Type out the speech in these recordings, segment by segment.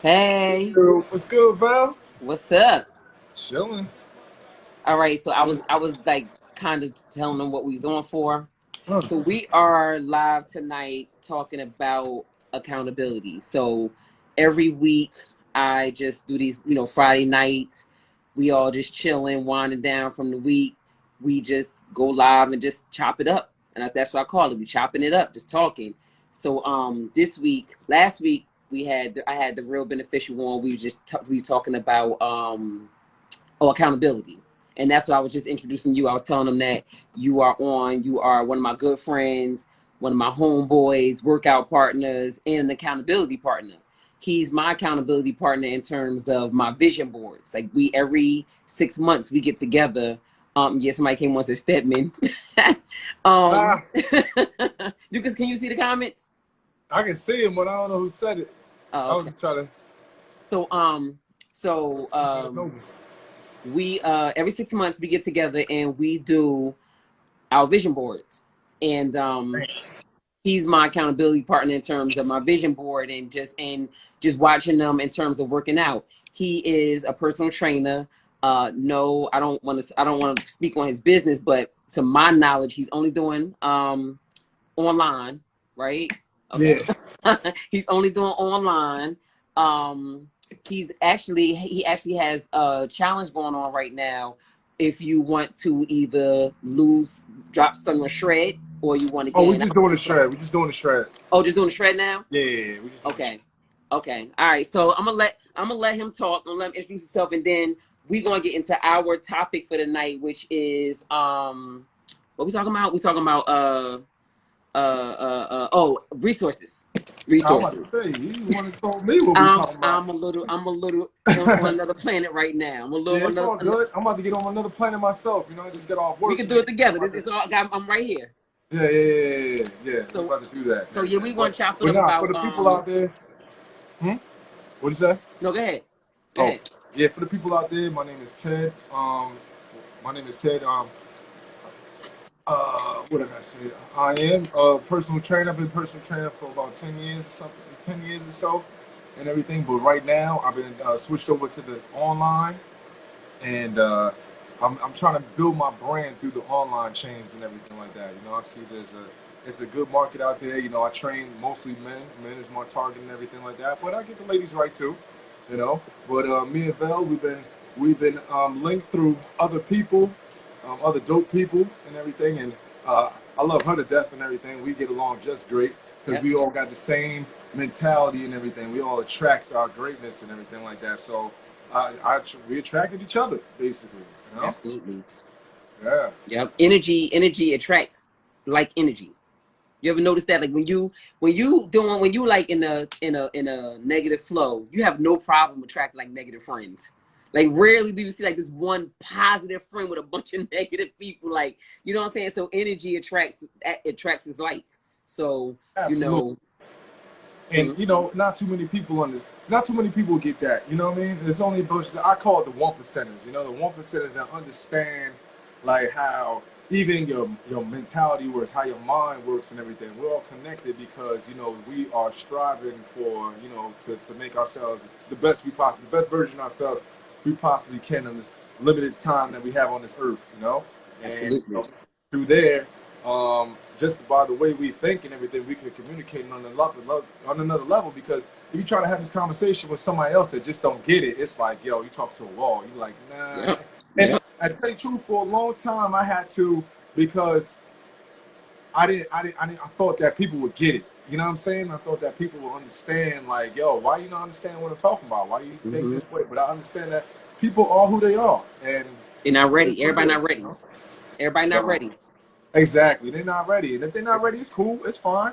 Hey, What's good, bro? what's up? Chilling. All right, so I was like kind of telling them what we was on for. Huh. So we are live tonight talking about accountability. So every week I just do these, Friday nights. We all just chilling, winding down from the week. We just go live and just chop it up, and that's what I call it. We chopping it up, just talking. So this week, last week I had the real beneficial one. We was talking about accountability. And that's what I was just introducing you. I was telling them that you are one of my good friends, one of my homeboys, workout partners, and an accountability partner. He's my accountability partner in terms of my vision boards. Like we every 6 months we get together. Yes, somebody came once and Stedman. Ah, Can you see the comments? I can see him, but I don't know who said it. Oh, I was okay. just trying to So so see if I know. we every 6 months we get together and we do our vision boards. And he's my accountability partner in terms of my vision board and just watching them in terms of working out. He is a personal trainer. No, I don't want to speak on his business, but to my knowledge, he's only doing online, right? Okay. Yeah. He's only doing online. Um, he actually has a challenge going on right now. If you want to either drop some or shred, or you want to Oh, we gain. just doing the shred. We just doing the shred. Oh, just doing the shred now. Yeah, we just doing the shred. Okay. Okay. All right. So I'm gonna let him talk. I'm gonna let him introduce himself, and then we're gonna get into our topic for the night, which is what we talking about? We talking about resources. I'm about to Resources. say, you want to tell me what we talking about? I'm a little on another planet right now. I'm a Yeah, little on it's all good. I'm about to get on another planet myself. You know, I just got off we work can and do it everything. together. This is all I'm right here. Yeah. We So about to do that and so yeah, everything. we gonna chop it But up nah, for about the people out there, hmm? What'd you say? no, go ahead. Go Oh, ahead. yeah, for the people out there, my name is Ted. My name is Ted. What did I say? I am a personal trainer. I've been personal trainer for about 10 years or something, 10 years or so, and everything. But right now, I've been switched over to the online, and I'm trying to build my brand through the online chains and everything like that. You know, I see it's a good market out there. You know, I train mostly men. Men is my target and everything like that. But I get the ladies right too. You know, but me and Vel, we've been linked through other people, other dope people and everything, and I love her to death and everything. We get along just great because Yep. we all got the same mentality and everything. We all attract our greatness and everything like that. So we attracted each other basically. You know? Absolutely. Yeah. Yep. Energy attracts like energy. You ever notice that? Like when you like in a negative flow, you have no problem attracting like negative friends. Like rarely do you see like this one positive friend with a bunch of negative people. Like you know what I'm saying? So energy attracts its like. So you Absolutely. know. And Mhm. you know, not too many people on this. Not too many people get that. You know what I mean? There's only a bunch. I call it the 1%ers. You know, the 1%ers that understand like how even your mentality works, how your mind works, and everything. We're all connected because you know we are striving for to make ourselves the best the best version of ourselves we possibly can in this limited time that we have on this earth. You know, and Absolutely. through there, just by the way we think and everything, we could communicate on another level. Because if you try to have this conversation with somebody else that just don't get it, it's like, yo, you talk to a wall. You're like, nah. Yep. And Yep. I tell you the truth, for a long time, I had to because I thought that people would get it. You know what I'm saying? I thought that people would understand, like, yo, why you not understand what I'm talking about? Why you think Hmm. this way? But I understand that people are who they are, and They're not it is ready. what it Everybody is. not You ready. know? Everybody not So, ready. exactly. They're not ready. And if they're not ready, it's cool. It's fine.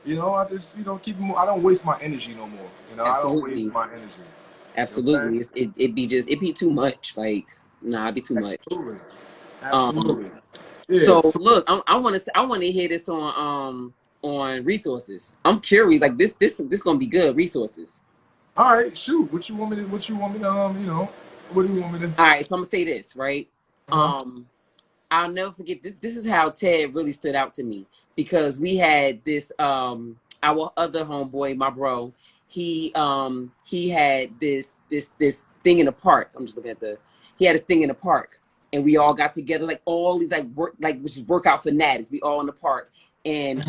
You know, I just, keep them. I don't waste my energy no more. You know, I don't waste Absolutely. my energy. You know what I'm Absolutely. saying? It be too much. Like, nah, it'd be too much. Absolutely. Um, Absolutely. Yeah. so So, look, I want to hear this on resources. I'm curious. Like this gonna be good resources. all right, shoot. What you want me to, what do you want me to, All right, so I'm gonna say this right. huh? Um, I'll never forget. This is how Ted really stood out to me because we had this our other homeboy, my bro. he had this thing in the park. I'm just looking at he had this thing in the park, and we all got together, like all these like which is workout fanatics. We all in the park, and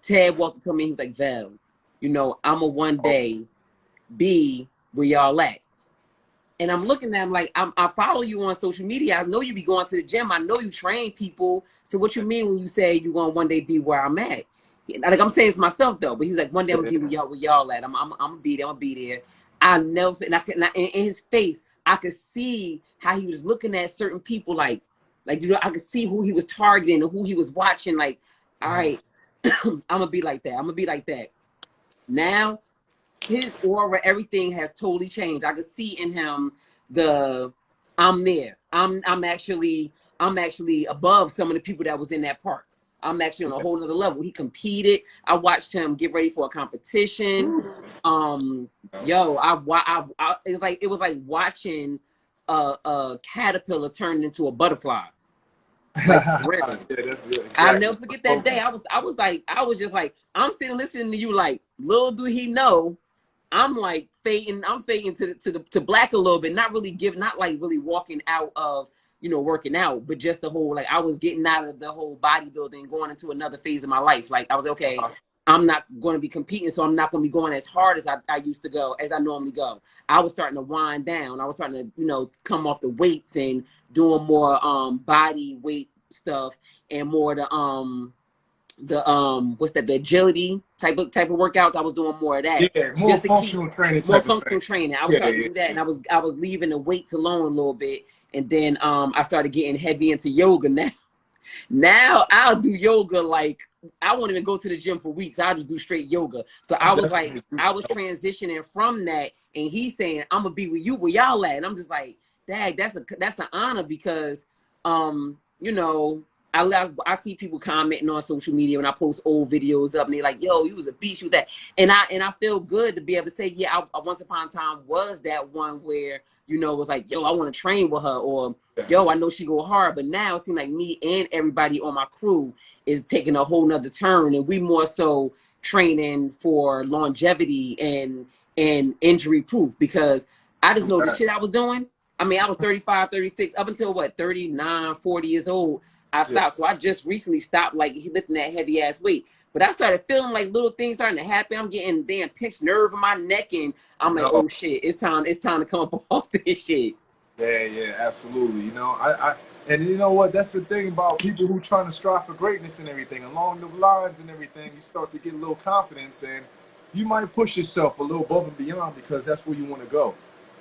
Ted walked up to me. He was like, "Vel, you know, I'm a one day be where y'all at." And I'm looking at him like, I follow you on social media. I know you be going to the gym. I know you train people. So what you mean when you say you're going to one day be where I'm at? Like, I'm saying it's myself though, but he was like, one day I'm gonna be where y'all at. I'm gonna be there. I'm gonna be there. I never, in his face, I could see how he was looking at certain people, like you know, I could see who he was targeting and who he was watching. Like, all right, I'm gonna be like that. I'm gonna be like that. Now, his aura, everything has totally changed. I could see in him I'm there. I'm actually above some of the people that was in that park. I'm actually on a whole nother level. He competed. I watched him get ready for a competition. Yo, it was like watching a caterpillar turn into a butterfly. Like, really. Yeah, exactly. I'll never forget that day. I was just like, I'm sitting listening to you, like, little do he know, I'm like fading to black a little bit, not like really walking out of, you know, working out, but just the whole, like, I was getting out of the whole bodybuilding, going into another phase of my life. Like, I was like, okay, I'm not going to be competing, so I'm not going to be going as hard as I used to go, as I normally go. I was starting to wind down. I was starting to, you know, come off the weights and doing more body weight stuff and more the agility type of workouts. I was doing more of that. Yeah, more just to functional training. More functional training. I was starting to do that, and I was leaving the weights alone a little bit, and then I started getting heavy into yoga. Now I'll do yoga like I won't even go to the gym for weeks. I'll just do straight yoga. So I was like, I was transitioning from that, and he's saying, I'm gonna be with you where y'all at, and I'm just like, Dad, that's an honor because you know, I see people commenting on social media when I post old videos up, and they're like, "Yo, you was a beast with that," and I feel good to be able to say, "Yeah, I once upon a time was that one where, you know, it was like, yo, I want to train with her, or yo, I know she go hard." But now it seems like me and everybody on my crew is taking a whole nother turn, and we more so training for longevity and injury proof, because I just know the shit I was doing. I mean, I was 35, 36, up until what, 39, 40 years old. I stopped. Yeah. So I just recently stopped, like, lifting that heavy ass weight. But I started feeling like little things starting to happen. I'm getting damn pinched nerve in my neck, and I'm like, oh shit, it's time to come up off this shit. Yeah, absolutely. You know, and you know what? That's the thing about people who trying to strive for greatness and everything. Along the lines and everything, you start to get a little confidence, and you might push yourself a little above and beyond because that's where you want to go.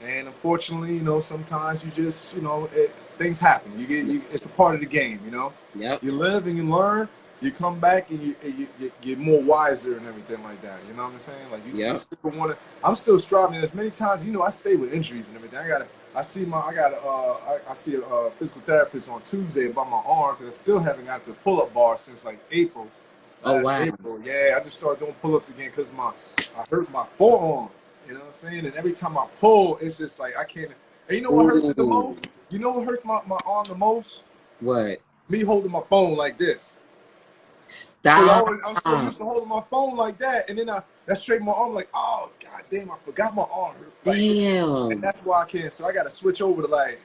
And unfortunately, you know, sometimes you just, you know, things happen. It's a part of the game, you know. Yep. You live and you learn. You come back and you get more wiser and everything like that. You know what I'm saying? Like, you still want to. I'm still striving. As many times, you know, I stay with injuries and everything. I see a physical therapist on Tuesday about my arm because I still haven't got to pull up bar since like April. April. Yeah, I just started doing pull ups again because I hurt my forearm. You know what I'm saying? And every time I pull, it's just like I can't. And you know what hurts it the most? You know what hurts my arm the most? What? Me holding my phone like this. Stop. I'm so used to holding my phone like that, and then I straighten my arm like, oh god damn, I forgot my arm hurt. Like, damn. And that's why I can't. So I got to switch over to, like,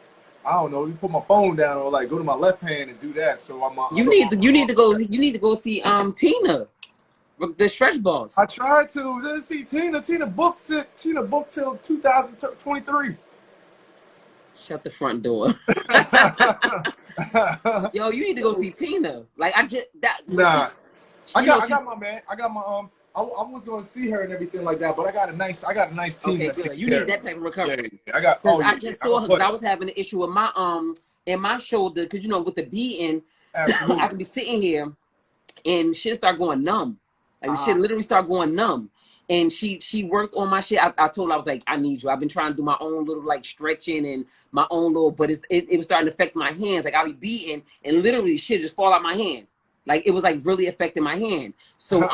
I don't know, you put my phone down or like go to my left hand and do that. So you need to go see Tina. The stretch boss. I tried to. Then see Tina. Tina booked till 2023. Shut the front door. Yo, you need to go see Tina. Like, I got my man. I got my I was gonna see her and everything like that, but I got a nice team. Okay, good. You need that type of recovery. Yeah. I just saw her because I was having an issue with my in my shoulder, because, you know, with the beating, I could be sitting here and shit start going numb. Like, shit literally start going numb. And she worked on my shit. I told her, I was like, I need you. I've been trying to do my own little, like, stretching and my own little, but it was starting to affect my hands. Like, I'll be beating and literally shit just fall out my hand. Like, it was like really affecting my hand. So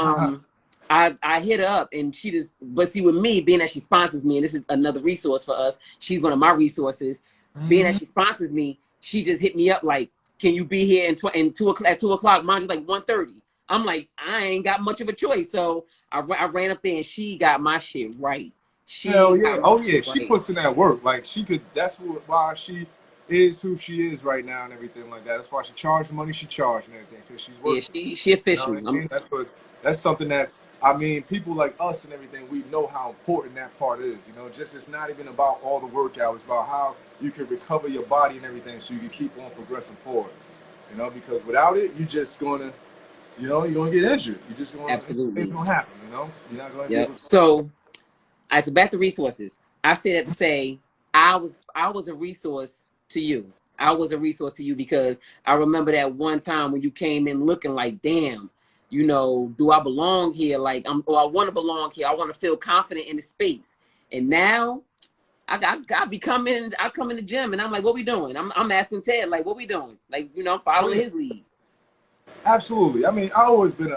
I hit her up, and she just, but see, with me, being that she sponsors me, and this is another resource for us, she's one of my resources. Being that she sponsors me, she just hit me up like, can you be here at 2 o'clock? Mine is like 1:30. I'm like, I ain't got much of a choice. So I ran up there and she got my shit right. She Hell yeah. got my Oh yeah. shit She right. puts in that work. Like she could. That's why she is who she is right now and everything like that. That's why she charged the money she charged and everything because she's Yeah, worth it. she You know what official. I mean? That's something that I mean. People like us and everything. We know how important that part is. You know, just it's not even about all the workout. It's about how you can recover your body and everything so you can keep on progressing forward. You know, because without it, you're just gonna, you know, you're gonna get injured. You're just gonna things Absolutely. gonna happen. You know, you're not gonna be Yep. able to. So I so back to resources. I said that to say I was a resource to you. I was a resource to you because I remember that one time when you came in looking like, damn, you know, do I belong here? Like or I want to belong here. I want to feel confident in the space. And now I come in the gym and I'm like, what we doing? I'm asking Ted, like, what we doing? Like, you know, I'm Oh following yeah. his lead. Absolutely. I mean, I always been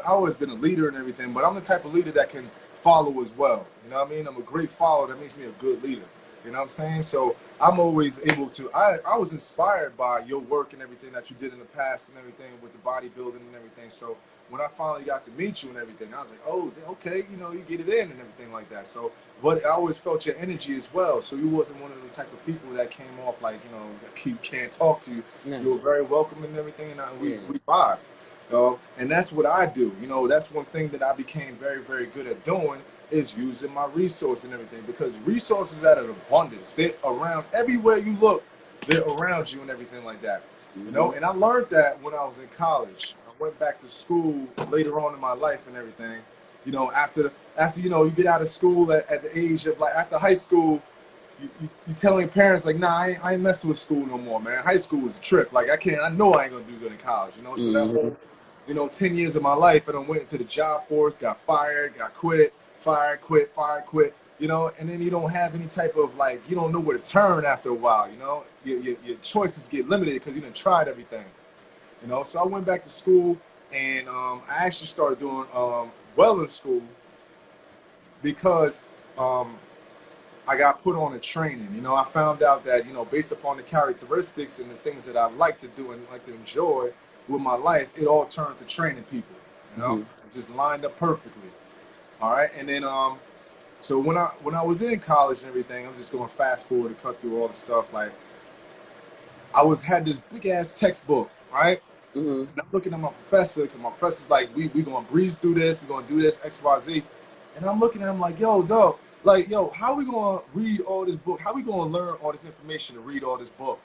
a leader and everything, but I'm the type of leader that can follow as well. You know what I mean? I'm a great follower. That makes me a good leader. You know what I'm saying? So I'm always able to. I was inspired by your work and everything that you did in the past and everything with the bodybuilding and everything. So when I finally got to meet you and everything, I was like, oh, okay, you know, you get it in and everything like that. So, but I always felt your energy as well. So you wasn't one of the type of people that came off like, you know, that you can't talk to you. No. You were very welcoming and everything, and Yeah. we vibe. And that's what I do. You know, that's one thing that I became very, very good at doing is using my resource and everything because resources at an abundance. They're around everywhere you look. They're around you and everything like that. You know, Mm-hmm. and I learned that when I was in college. I went back to school later on in my life and everything. You know, after you know you get out of school at the age of like after high school, you telling your parents like, nah, I ain't messing with school no more, man. High school was a trip. Like I know I ain't gonna do good in college, you know. So that Mm-hmm. whole, you know, 10 years of my life, and I went into the job force, got fired, got quit, fired, quit, fired, quit, you know. And then you don't have any type of like, you don't know where to turn after a while, you know. Your choices get limited because you done tried everything, you know. So I went back to school, and I actually started doing well in school because. I got put on a training. You know, I found out that, you know, based upon the characteristics and the things that I like to do and like to enjoy with my life, it all turned to training people, you know, Mm-hmm. it just lined up perfectly. All right. And then, so when I was in college and everything, I'm just going fast forward to cut through all the stuff. Like had this big ass textbook, right? Mm-hmm. And I'm looking at my professor because my professor's like, we gonna breeze through this, we're gonna do this, X, Y, Z. And I'm looking at him like, yo, dog, like, yo, how we gonna read all this book? How we gonna learn all this information to read all this book?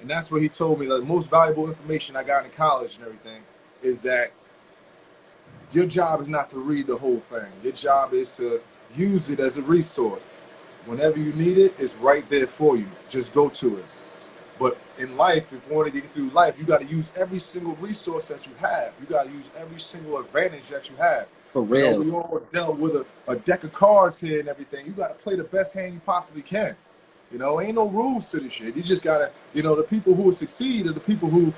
And that's what he told me. The most valuable information I got in college and everything is that your job is not to read the whole thing. Your job is to use it as a resource. Whenever you need it, it's right there for you. Just go to it. But in life, if you want to get through life, you got to use every single resource that you have. You got to use every single advantage that you have. For You know, real. we all dealt with a deck of cards here and everything. You got to play the best hand you possibly can. You know, ain't no rules to this shit. You just gotta, you know, the people who succeed are the people who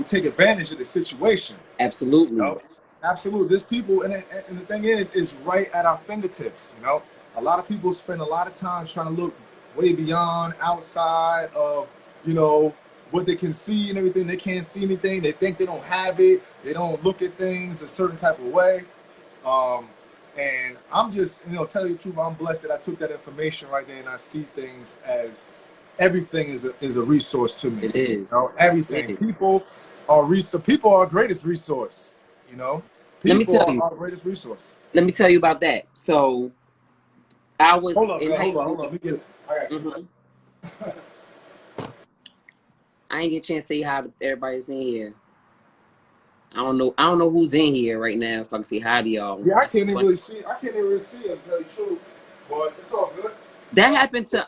take advantage of the situation. You Absolutely. know, absolutely. There's people, and the thing is, it's right at our fingertips. You know, a lot of people spend a lot of time trying to look way beyond outside of, you know, what they can see and everything. They can't see anything. They think they don't have it. They don't look at things a certain type of way. Um, and I'm just, you know, tell you the truth, I'm blessed that I took that information right there and I see things as everything is a resource to me. It You know, is. It everything. is. People are our greatest resource. You know, Let me people tell are you. our greatest resource. Let me tell you about that. So I was Hold up, in man. high Hold on, school. hold on. Let me get it. All right. Mhm. I ain't get a chance to say hi to everybody's in here. I don't know who's in here right now, so I can say hi to y'all. Yeah, That's funny. I can't even really see it, to tell you the truth. But it's all good. That happened to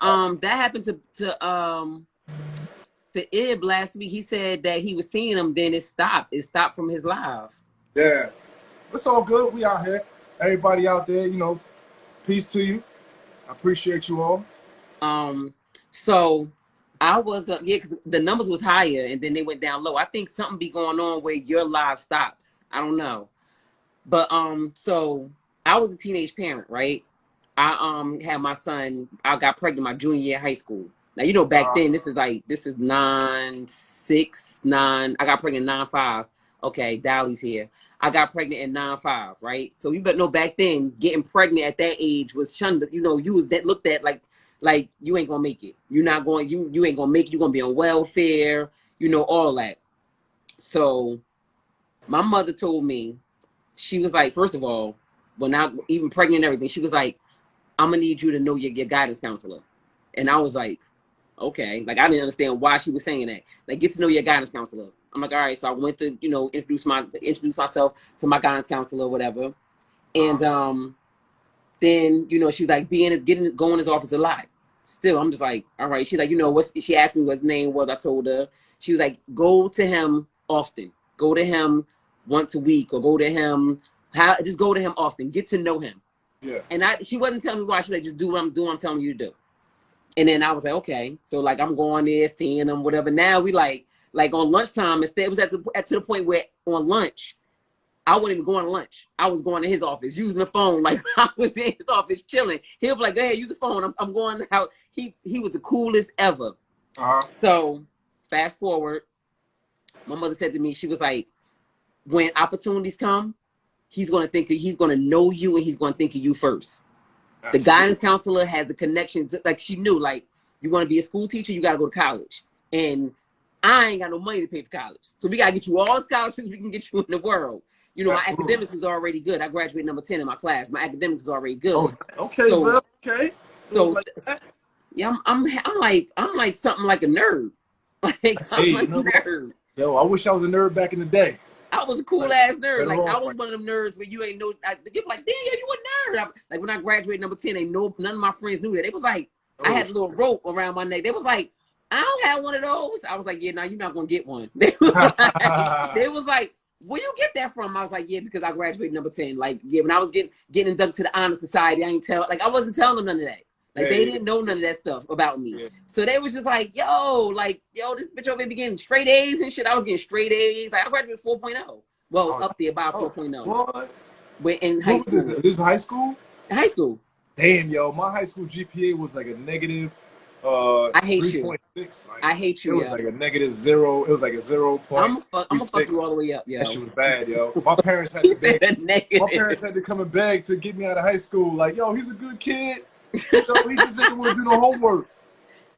Ib last week. He said that he was seeing him, then it stopped. It stopped from his live. Yeah. It's all good. We out here. Everybody out there, you know, peace to you. I appreciate you all. Um, so I was yeah, because the numbers was higher and then they went down low. I think something be going on where your live stops. I don't know. But so I was a teenage parent, right? I had my son, I got pregnant my junior year of high school. Now you know back Uh, then this is 9, 6, 9. I got pregnant 9, 5. Okay, Dolly's here. I got pregnant at 9'5", right? So you better know back then, getting pregnant at that age was shunned. You know, you was that looked at like you ain't gonna make it. You're not going. You ain't gonna make it. You're gonna be on welfare. You know all that. So my mother told me, she was like, first of all, when I even pregnant and everything, she was like, I'm gonna need you to know your guidance counselor. And I was like, okay. Like I didn't understand why she was saying that. Like, get to know your guidance counselor. I'm like, all right. So I went to, you know, introduce myself to my guidance counselor or whatever. And then, you know, she was like going in his office a lot. Still, I'm just like, all right. She's like, you know, she asked me what his name was. I told her. She was like, go to him often. Go to him once a week, or go to him. Just go to him often. Get to know him. Yeah. And she wasn't telling me why. She was like, just do what I'm doing. I'm telling you to do. And then I was like, okay. So like I'm going there, seeing him, whatever. Now we like on lunchtime, instead it was to the point where on lunch, I wasn't even going to lunch. I was going to his office, using the phone. Like I was in his office chilling. He'll be like, go ahead, use the phone. I'm going out. He was the coolest ever. So fast forward, my mother said to me, she was like, when opportunities come, he's going to know you, and he's going to think of you first. Absolutely. The guidance counselor has the connection to, like she knew, like, you want to be a school teacher, you got to go to college. And I ain't got no money to pay for college. So we got to get you all the scholarships we can get you in the world. You know, Absolutely. My academics was already good. I graduated number 10 in my class. My academics was already good. Oh, okay, so, well, okay. So, like yeah, I'm like something like a nerd. Like, I'm a nerd. Yo, I wish I was a nerd back in the day. I was a cool ass nerd. Like I was one of them nerds where you ain't know. You're like, damn, you a nerd. Like when I graduated number 10, none of my friends knew that. It was like I had a little rope around my neck. They was like, I don't have one of those. I was like, yeah, no, you're not gonna get one. They was like, where you get that from? I was like, yeah, because I graduated number 10. Like, yeah, when I was getting inducted to the honor society, I wasn't telling them none of that. Like they didn't know none of that stuff about me. Yeah. So they was just like, yo, this bitch over here be getting straight A's and shit. I was getting straight A's. Like I graduated 4.0. Well, up there about 4.0. What? We're in high school. This high school? High school. Damn, yo, my high school GPA was like a negative I hate 3.6. you. Like, I hate you. It was like a negative 0. It was like a 0. I'm gonna fuck you all the way up, yo. That shit was bad, yo. My parents had to beg. My parents had to come and beg to get me out of high school. Like, yo, he's a good kid. You know, he just didn't want to do no homework.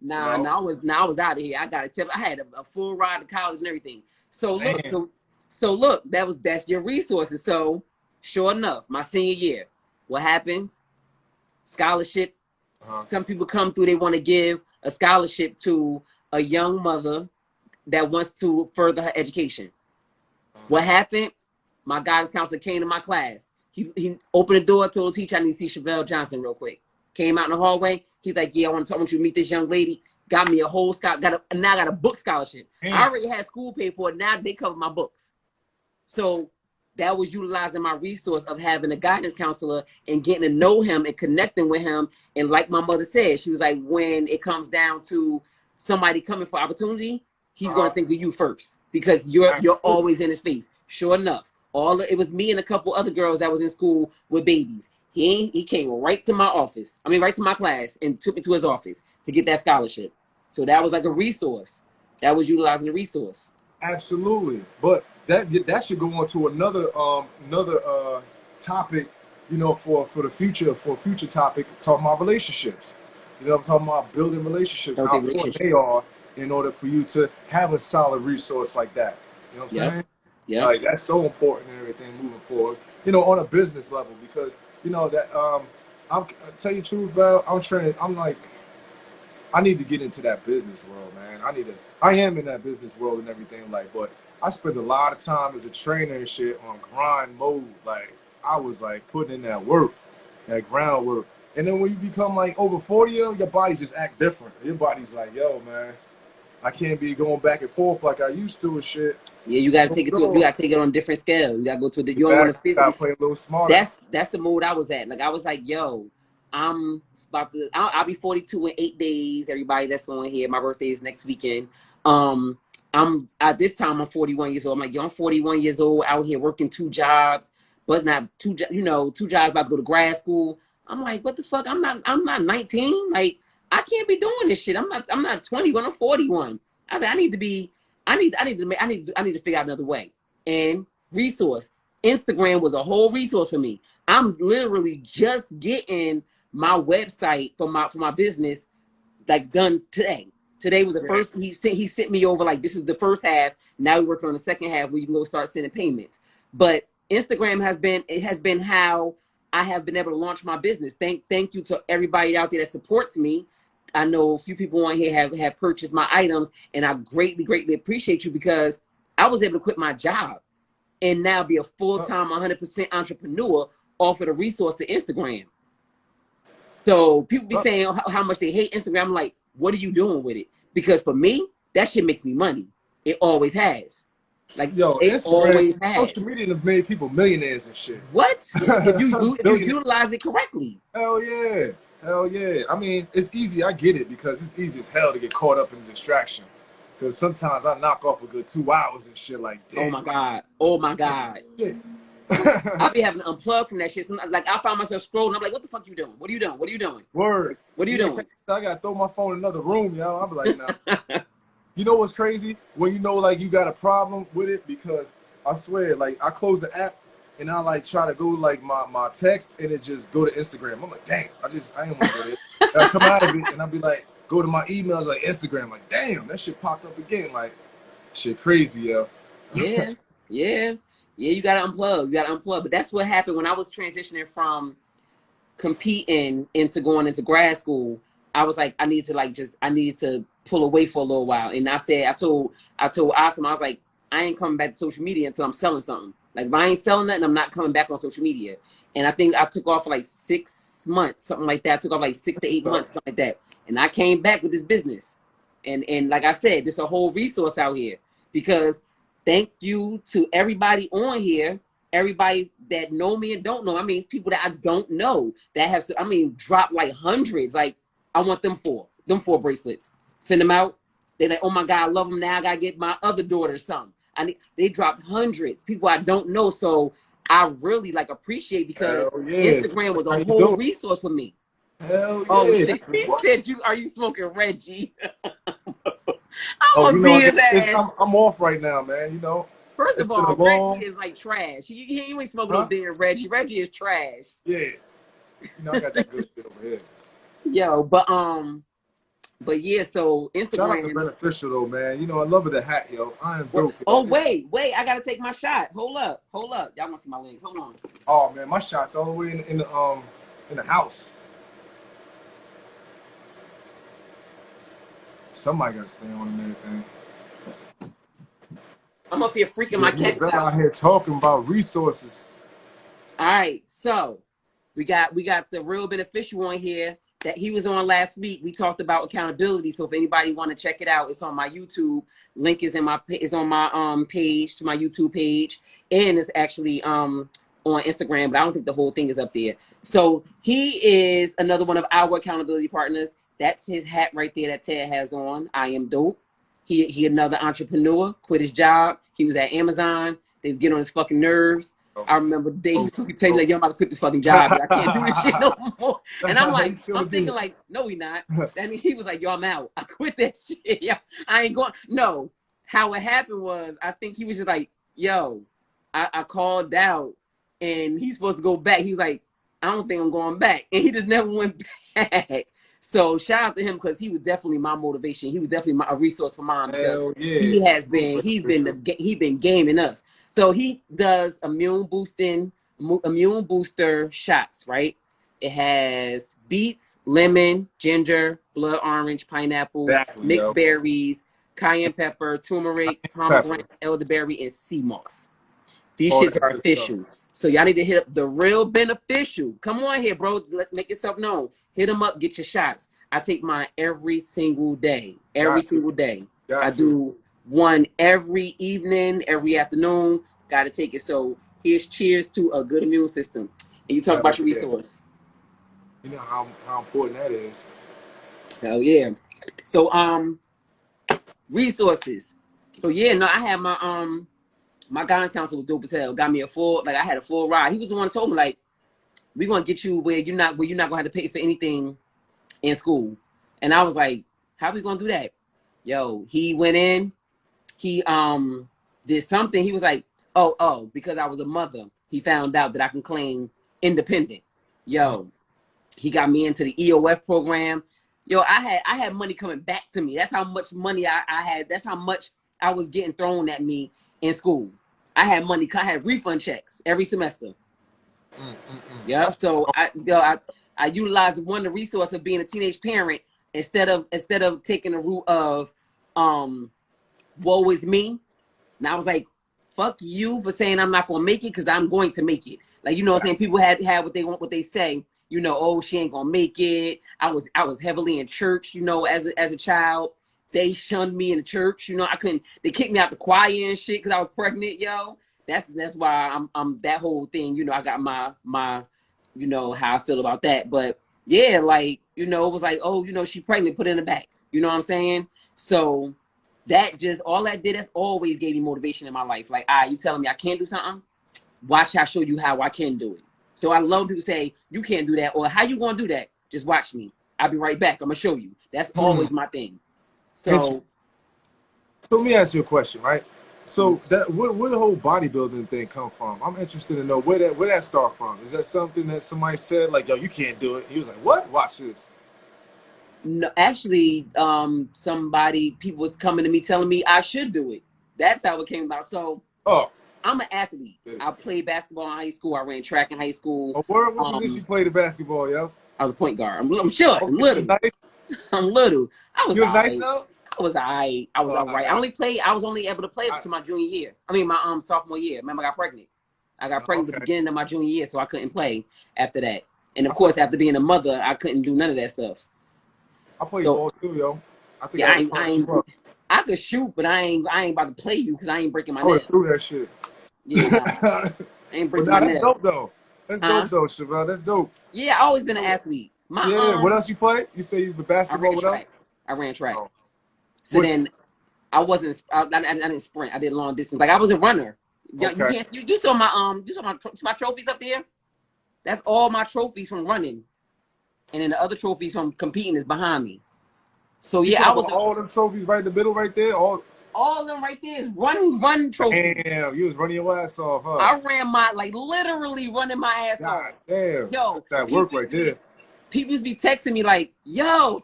Nah, I was out of here. I got a tip. I had a full ride to college and everything. So look, that's your resources. So sure enough, my senior year, what happens? Scholarship. Some people come through, they want to give a scholarship to a young mother that wants to further her education. What happened? My guidance counselor came to my class. He opened the door, told the teacher, I need to see Chevelle Johnson real quick. Came out in the hallway. He's like, yeah, I want you to meet this young lady. Got me a whole now I got a book scholarship. I already had school paid for it. Now they cover my books. So that was utilizing my resource of having a guidance counselor and getting to know him and connecting with him. And like my mother said, she was like, when it comes down to somebody coming for opportunity, he's going to think of you first because you're always in his face. Sure enough, it was me and a couple other girls that was in school with babies. He came right to my office. I mean, right to my class and took me to his office to get that scholarship. So that was like a resource. That was utilizing the resource. Absolutely. But that should go on to another topic, you know, for a future topic, talking about relationships. You know, I'm talking about building relationships, how important they are in order for you to have a solid resource like that. You know what I'm saying? Yeah. Like that's so important and everything moving forward, you know, on a business level, because you know that I'll tell you the truth, about I need to get into that business world, man. I am in that business world and everything, like, but I spend a lot of time as a trainer and shit on grind mode. Like I was like putting in that work, that groundwork. And then when you become like over 40, your body just act different. Your body's like, yo, man, I can't be going back and forth like I used to and shit. Yeah, you gotta take it on a different scale. You gotta go to you don't want to physically play a little smarter. That's the mode I was at. Like I was like, yo, I'll be 42 in 8 days. Everybody that's on here, my birthday is next weekend. I'm at this time I'm 41 years old. I'm like, yo, I'm 41 years old out here working 2 jobs, but not 2 jobs, about to go to grad school. I'm like, what the fuck? I'm not 19. Like, I can't be doing this shit. I'm not 21. I'm 41. I said, I need to figure out another way. And resource. Instagram was a whole resource for me. I'm literally just getting my website for my business like done today. Today was the first. He sent me over like this is the first half. Now we're working on the second half where you can go start sending payments. But Instagram has been how I have been able to launch my business. Thank you to everybody out there that supports me. I know a few people on here have purchased my items, and I greatly appreciate you because I was able to quit my job and now be a full-time 100% entrepreneur off of the resource of Instagram. So people be saying how much they hate Instagram. I'm like, what are you doing with it? Because for me, that shit makes me money. It always has. Like, yo, it Instagram, always has. social media have made people millionaires and shit. What? If you utilize it correctly. Hell yeah. Hell yeah. I mean, it's easy. I get it because it's easy as hell to get caught up in distraction. Because sometimes I knock off a good 2 hours and shit like, damn. Oh my God. Oh my God. Shit. I be having to unplug from that shit. Sometimes, like I find myself scrolling. I'm like, what the fuck you doing? What are you doing? What are you doing? Word. What are you doing? I gotta throw my phone in another room, yo. I'll be like, nah. You know what's crazy? When you know like you got a problem with it, because I swear, like I close the app and I like try to go like my text and it just go to Instagram. I'm like, damn, I ain't want to go there. And I come out of it and I'll be like, go to my emails like Instagram, like damn, that shit popped up again. Like shit crazy, yo. Yeah. You gotta unplug. You gotta unplug. But that's what happened when I was transitioning from competing into going into grad school. I was like, I need to pull away for a little while. And I told Awesome, I was like, I ain't coming back to social media until I'm selling something. Like if I ain't selling nothing, I'm not coming back on social media. And I think I took off for like 6 months, something like that. I took off like 6 to 8 months, something like that. And I came back with this business. And like I said, there's a whole resource out here because thank you to everybody on here, everybody that know me and don't know. I mean, it's people that I don't know that have, dropped like hundreds. Like, I want them four bracelets. Send them out. They're like, oh my God, I love them now. I got to get my other daughter some. They dropped hundreds, people I don't know. So I really like appreciate because Instagram was a whole resource for me. Hell yeah. Oh shit. He said, are you smoking Reggie? I'm gonna beat his ass. I'm off right now, man. You know. First of all, Reggie is like trash. He ain't smoking no damn Reggie. Reggie is trash. Yeah. You know, I got that good shit over here. Yo, but yeah, so Instagram. Shout out to Beneficial though, man. You know, I love the hat, yo. I am broke. Oh, wait, I gotta take my shot. Hold up. Y'all wanna see my legs? Hold on. Oh man, my shot's all the way in the house. Somebody gotta stay on and everything. I'm up here freaking my cats out here talking about resources. All right, so we got the real beneficial on here that he was on last week. We talked about accountability. So if anybody want to check it out, it's on my YouTube. Link is on my page, to my YouTube page, and it's actually on Instagram, but I don't think the whole thing is up there. So he is another one of our accountability partners. That's his hat right there that Ted has on. I am dope. He another entrepreneur, quit his job. He was at Amazon. They was getting on his fucking nerves. I remember the day he fucking tell me like, yo, I'm about to quit this fucking job. I can't do this shit no more. And I'm like, I'm thinking like, no, he not. And he was like, yo, I'm out. I quit that shit. Yeah, I ain't going. No, how it happened was, I think he was just like, yo, I called out and he's supposed to go back. He's like, I don't think I'm going back. And he just never went back. So shout out to him because he was definitely my motivation. He was definitely a resource for mine because he's been gaming us. So he does immune booster shots, right? It has beets, lemon, ginger, blood orange, pineapple, mixed berries, cayenne pepper, turmeric, pomegranate, elderberry, and sea moss. These shits are official. So y'all need to hit up the real beneficial. Come on here, bro. Make yourself known. Hit them up, get your shots. I take mine every single day. Single day. I do one every evening, every afternoon. Got to take it. So here's cheers to a good immune system. And you talk about your resource. You know how important that is. Hell yeah. So resources. So yeah, no, I had my guidance counselor was dope as hell. Got me I had a full ride. He was the one who told me like, we're gonna get you where you're not gonna have to pay for anything in school. And I was like, how we gonna do that? Yo, he went in, he did something. He was like, Because I was a mother, he found out that I can claim independent. Yo, he got me into the EOF program. Yo, I had money coming back to me. That's how much money I had. That's how much I was getting thrown at me in school. I had money. I had refund checks every semester. Yeah. So I utilized one of the resource of being a teenage parent instead of taking the route of woe is me. And I was like, fuck you for saying I'm not gonna make it, because I'm going to make it. Like, you know what I'm saying? People had what they want, what they say, you know, oh, she ain't gonna make it. I was heavily in church, you know, as a child. They shunned me in the church, you know. They kicked me out the choir and shit because I was pregnant, yo. That's why I'm that whole thing, you know. I got my you know how I feel about that. But yeah, like, you know, it was like, oh, you know, she pregnant, put it in the back. You know what I'm saying? So that just, all that did, that's always gave me motivation in my life. Like, you telling me I can't do something? Watch, I show you how I can do it. So I love when people say, you can't do that, or how you gonna do that? Just watch me. I'll be right back. I'm gonna show you. That's always my thing. So let me ask you a question, right? So that where the whole bodybuilding thing come from? I'm interested to know where that start from. Is that something that somebody said, like, yo, you can't do it? He was like, what? Watch this. no, actually, people was coming to me telling me I should do it. That's how it came about. So I'm an athlete. I played basketball in high school. I ran track in high school. What position you played in basketball, yo? I was a point guard. I'm short. Okay, I'm little. nice. I'm little. I was nice though? I was all right. I was all right. I was only able to play up to my junior year. I mean, my sophomore year. Remember, I got pregnant. I got pregnant at the beginning of my junior year, so I couldn't play after that. And of course, after being a mother, I couldn't do none of that stuff. I played ball too, yo. I think I could shoot, but I ain't about to play you because I ain't breaking my nails. I threw that shit. Yeah, nah. I ain't breaking my nails. That's dope though. That's dope though, Chevelle. That's dope. Yeah, I always been an athlete. What else you play? You say you the basketball? What else? I ran track. So then I wasn't. I didn't sprint. I did long distance. Like, I was a runner. Okay. You saw my trophies up there. That's all my trophies from running, and then the other trophies from competing is behind me. So yeah, I was all them trophies right in the middle, right there. All of them right there is run trophies. Damn, you was running your ass off, huh? I ran literally running my ass off. Damn. Yo, that work right there. People used to be texting me like, yo,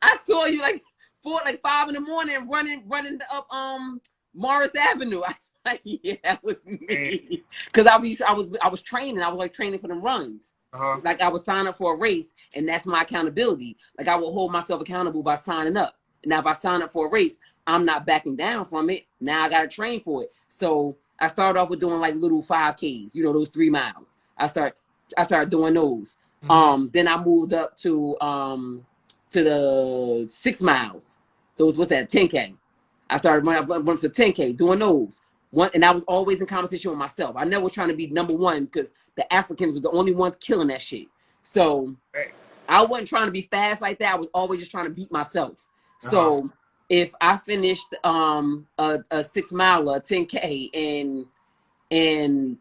I saw you like 5 in the morning running up Morris Avenue. I was like, yeah, that was me. Because I was training. I was like training for the runs. Like, I would sign up for a race, and that's my accountability. Like, I will hold myself accountable by signing up. Now, if I sign up for a race, I'm not backing down from it. Now I got to train for it. So I started off with doing like little 5Ks, you know, those 3 miles. I started doing those. Then I moved up to the 6 miles. Those, what's that, 10K. I started running to 10K, doing those. And I was always in competition with myself. I never was trying to be number one because the Africans was the only ones killing that shit. So I wasn't trying to be fast like that. I was always just trying to beat myself. So if I finished a 6 mile, a 10K in an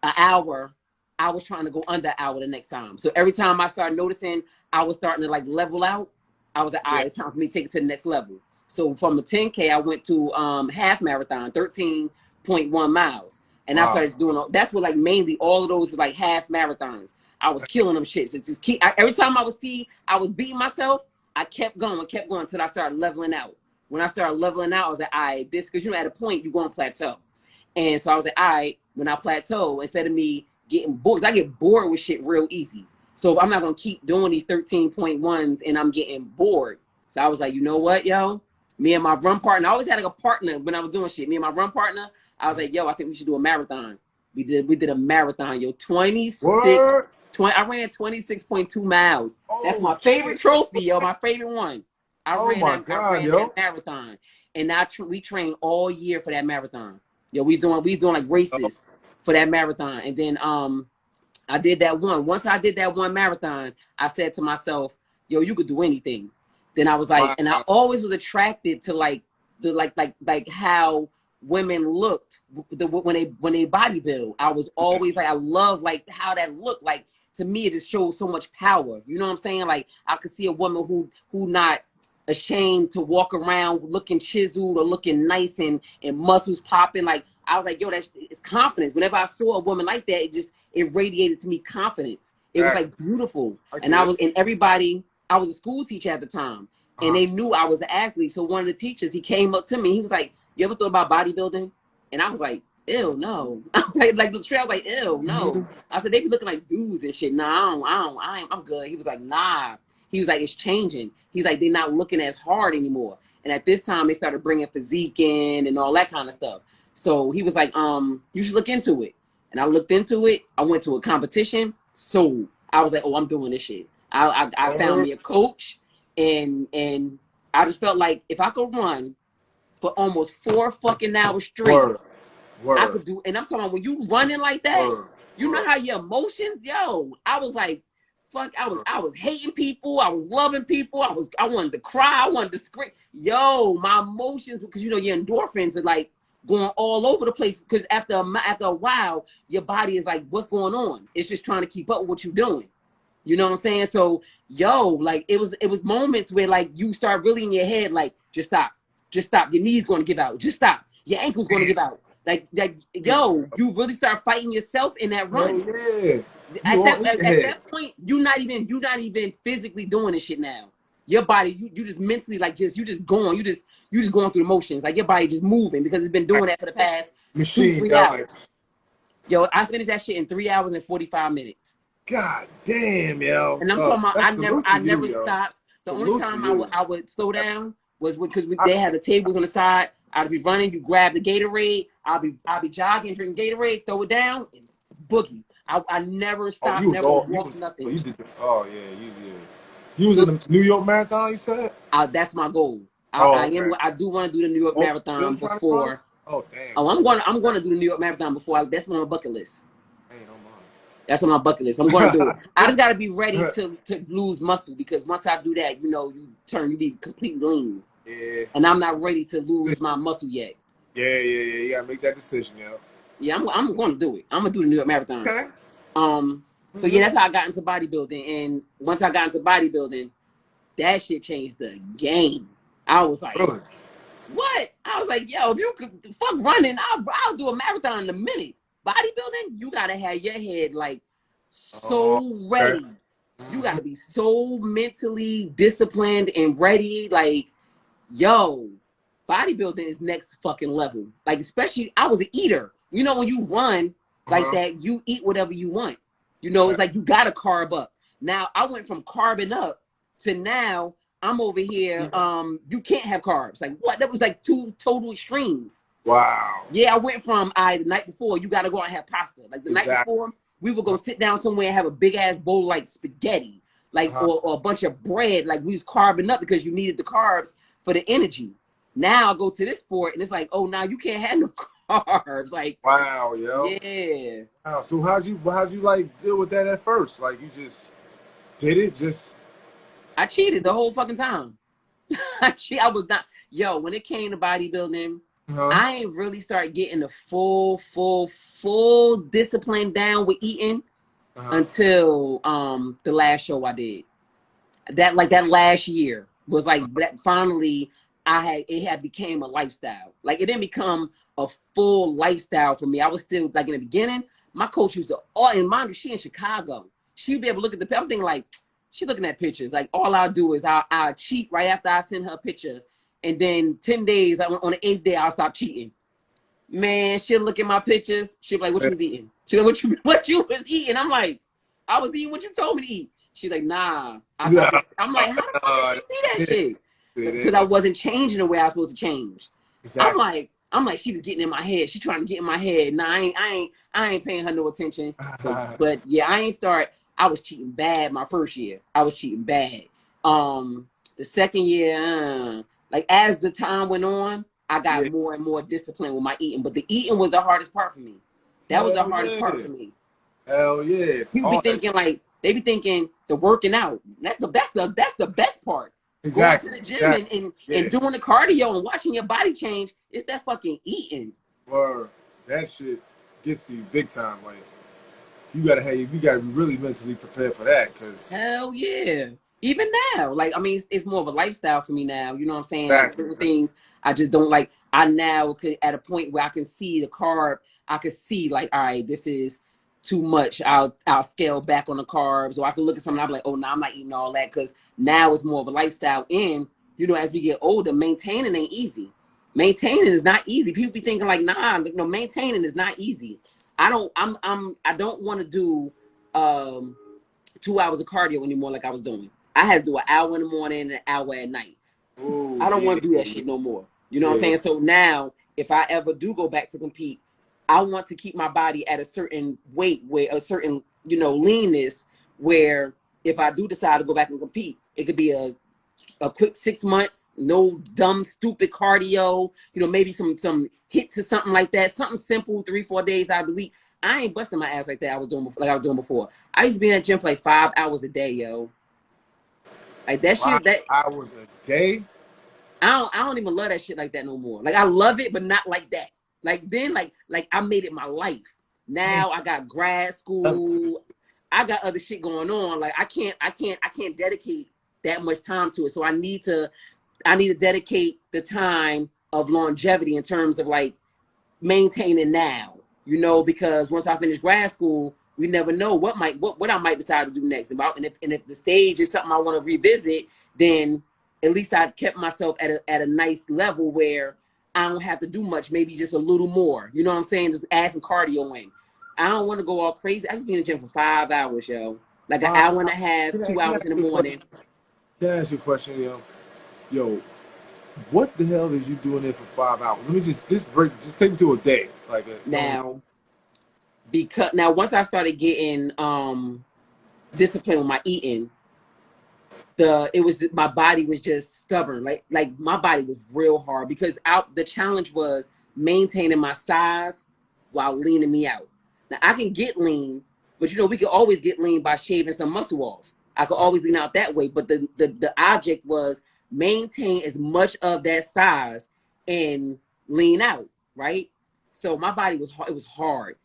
hour, I was trying to go under an hour the next time. So every time I started noticing I was starting to like level out, I was like, all right, it's time for me to take it to the next level. So from the 10K, I went to half marathon, 13.1 miles. And I started doing, that's what like mainly all of those like half marathons. I was killing them shits. It just every time I was beating myself, I kept going until I started leveling out. When I started leveling out, I was like, all right, because you know, at a point, you're going to plateau. And so I was like, all right, when I plateau, instead of me getting bored, 'cause I get bored with shit real easy. So I'm not going to keep doing these 13.1s and I'm getting bored. So I was like, you know what, yo? Me and my run partner, I always had like a partner when I was doing shit. Me and my run partner, I was like, yo, I think we should do a marathon. We did a marathon, yo. 26. I ran 26.2 miles. That's my favorite trophy, yo. My favorite one. I ran that marathon. And we trained all year for that marathon. Yo, we doing like races for that marathon. And then I did that one. Once I did that one marathon, I said to myself, yo, you could do anything. Then I was like, and I always was attracted to like how women looked when they bodybuild. I was always like, I love like how that looked. Like, to me, it just shows so much power. You know what I'm saying? Like, I could see a woman who not ashamed to walk around looking chiseled or looking nice and muscles popping. Like I was like, yo, it's confidence. Whenever I saw a woman like that, it radiated to me confidence. It was Exactly. like beautiful. I And get it. everybody, I was a school teacher at the time, and they knew I was an athlete. So one of the teachers, he came up to me, he was like, you ever thought about bodybuilding? And I was like, ew, no. I was like the trail, like, ew, no. I said, they be looking like dudes and shit. Nah, I'm good. He was like, nah. He was like, it's changing. He's like, they're not looking as hard anymore. And at this time, they started bringing physique in and all that kind of stuff. So he was like, you should look into it. And I looked into it. I went to a competition. So I was like, oh, I'm doing this shit. I found me a coach, and I just felt like if I could run for almost 4 fucking hours straight, I could do. And I'm talking about when you running like that, you know how your emotions, yo. I was like, fuck, I was hating people, I was loving people, I wanted to cry, I wanted to scream. Yo, my emotions, because you know your endorphins are like going all over the place. Because after a while, your body is like, what's going on? It's just trying to keep up with what you're doing. You know what I'm saying? So, yo, like it was moments where like you start really in your head, like, just stop. Your knee's gonna give out. Just stop. Your ankle's gonna give out. Like yo, you really start fighting yourself in that run. Oh yeah. At that point, you're not even physically doing this shit now. Your body, you just mentally like you just going through the motions. Like your body just moving because it's been doing that for the past 2-3 hours. Yo, I finished that shit in 3 hours and 45 minutes. God damn, yo. And I'm talking about I never stopped. The only time I would slow down was because they had the tables on the side. I'd be running, you grab the Gatorade, I'll be jogging, drinking Gatorade, throw it down, and boogie. I never stopped, never walked, nothing. You was in the New York Marathon, you said? That's my goal. I do want to do the New York Marathon before. Oh damn. Oh, I'm going to do the New York Marathon before. That's on my bucket list. That's on my bucket list. I'm going to do it. I just got to be ready to lose muscle, because once I do that, you be completely lean. Yeah. And I'm not ready to lose my muscle yet. Yeah. You got to make that decision, yo. Yeah, I'm going to do it. I'm going to do the New York Marathon. Okay. So yeah, that's how I got into bodybuilding. And once I got into bodybuilding, that shit changed the game. I was like, really? What? I was like, yo, if you could fuck running, I'll do a marathon in a minute. Bodybuilding, you gotta have your head like so ready. You gotta be so mentally disciplined and ready. Like, yo, bodybuilding is next fucking level. Like, especially, I was an eater. You know, when you run like that, you eat whatever you want. You know, it's like you gotta carb up. Now, I went from carbing up to now I'm over here. You can't have carbs. Like, what? That was like 2 total extremes. Wow. Yeah, I went from the night before, you got to go out and have pasta. Like the night before, we would go sit down somewhere and have a big ass bowl like spaghetti, like or a bunch of bread. Like we was carving up because you needed the carbs for the energy. Now I go to this sport and it's like, oh, now you can't have no carbs. Like, wow, yo. Yeah. Wow. So how'd you like deal with that at first? Like you just did it? I cheated the whole fucking time. I was not, yo, when it came to bodybuilding, I ain't really start getting the full discipline down with eating until the last show I did. That last year was like that. Finally, it had became a lifestyle. Like it didn't become a full lifestyle for me. I was still like in the beginning. My coach used to, and mind you, she in Chicago. She'd be able to look at the. I'm thinking like, she looking at pictures. Like all I'll do is I'll cheat right after I send her a picture. And then 10 days, on the 8th day, I'll stop cheating. Man, she'll look at my pictures. She'll be like, what you was eating? She'll like, what you was eating? I'm like, I was eating what you told me to eat. She's like, nah. I'm like, how the fuck did she see that shit? Because I wasn't changing the way I was supposed to change. Exactly. I'm like, she was getting in my head. She trying to get in my head. Nah, I ain't paying her no attention. But yeah, I was cheating bad my first year. I was cheating bad. The second year, like as the time went on, I got more and more disciplined with my eating. But the eating was the hardest part for me. That was the hardest part for me. Hell yeah. People be thinking like they be thinking the working out. That's the best part. Exactly. Going to the gym and doing the cardio and watching your body change. It's that fucking eating. Word. That shit gets you big time. Like you gotta be really mentally prepared for that. Cause hell yeah. Even now, like, I mean, it's more of a lifestyle for me now. You know what I'm saying? Like Exactly. certain things I just don't like. I now could at a point where I can see the carb. I could see like, all right, this is too much. I'll scale back on the carbs, or I could look at something. I'm like, oh, no, I'm not eating all that because now it's more of a lifestyle. And you know, as we get older, maintaining ain't easy. Maintaining is not easy. People be thinking like, nah, no, maintaining is not easy. I don't want to do 2 hours of cardio anymore like I was doing. I had to do an hour in the morning and an hour at night. Oh I don't yeah, want to do that shit no more. You know what I'm yeah. saying? So now, if I ever do go back to compete, I want to keep my body at a certain weight, where a certain, you know, leanness, where if I do decide to go back and compete, it could be a quick 6 months, no dumb, stupid cardio, you know, maybe some hits or something like that, something simple, 3-4 days out of the week. I ain't busting my ass like that. I was doing before, like I was doing before. I used to be in that gym for like 5 hours a day, yo. Like that Five shit. That hours a day. I don't even love that shit like that no more. Like I love it, but not like that. Like then, like I made it my life. Man, Now I got grad school. I got other shit going on. Like I can't dedicate that much time to it. So I need to dedicate the time of longevity in terms of like maintaining now, you know, because once I finish grad school, we never know what I might decide to do next. And if the stage is something I want to revisit, then at least I kept myself at a nice level where I don't have to do much, maybe just a little more. You know what I'm saying? Just add some cardio in. I don't want to go all crazy. I just be in the gym for 5 hours, yo. Like an Five hour and a hours. half, Can I, two can I hours ask in the you a morning. question? Can I ask you a question, yo? Yo, what the hell is you doing there for 5 hours? Let me just take me to a day. Like a normal. Now, because now once I started getting discipline with my eating, my body was just stubborn. Like my body was real hard because the challenge was maintaining my size while leaning me out. Now I can get lean, but you know we could always get lean by shaving some muscle off. I could always lean out that way, but the object was maintain as much of that size and lean out, right? So my body was hard. It was hard.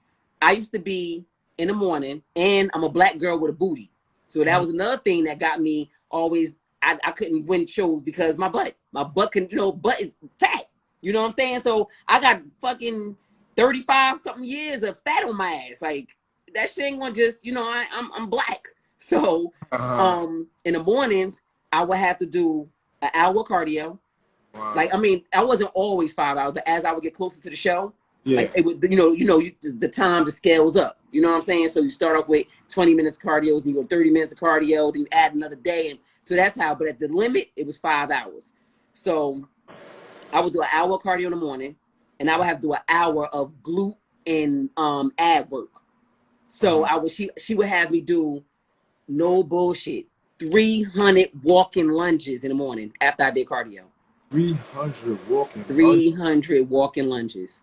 I used to be in the morning, and I'm a black girl with a booty. So that was another thing that got me always. I couldn't win shows because my butt can, butt is fat. You know what I'm saying? So I got fucking 35 something years of fat on my ass. Like that shit ain't gonna just, I'm black. So Uh-huh. in the mornings I would have to do an hour cardio. Like, Wow. I mean, I wasn't always 5 hours, but as I would get closer to the show, Yeah. like it would, the time the scales up. You know what I'm saying? So you start off with 20 minutes cardio, and you go 30 minutes of cardio, then you add another day, and so that's how. But at the limit, it was 5 hours. So I would do an hour of cardio in the morning, and I would have to do an hour of glute and ab work. So Uh-huh. she would have me do no bullshit 300 walking lunges in the morning after I did cardio. 300 walking lunge. 300 walking lunges.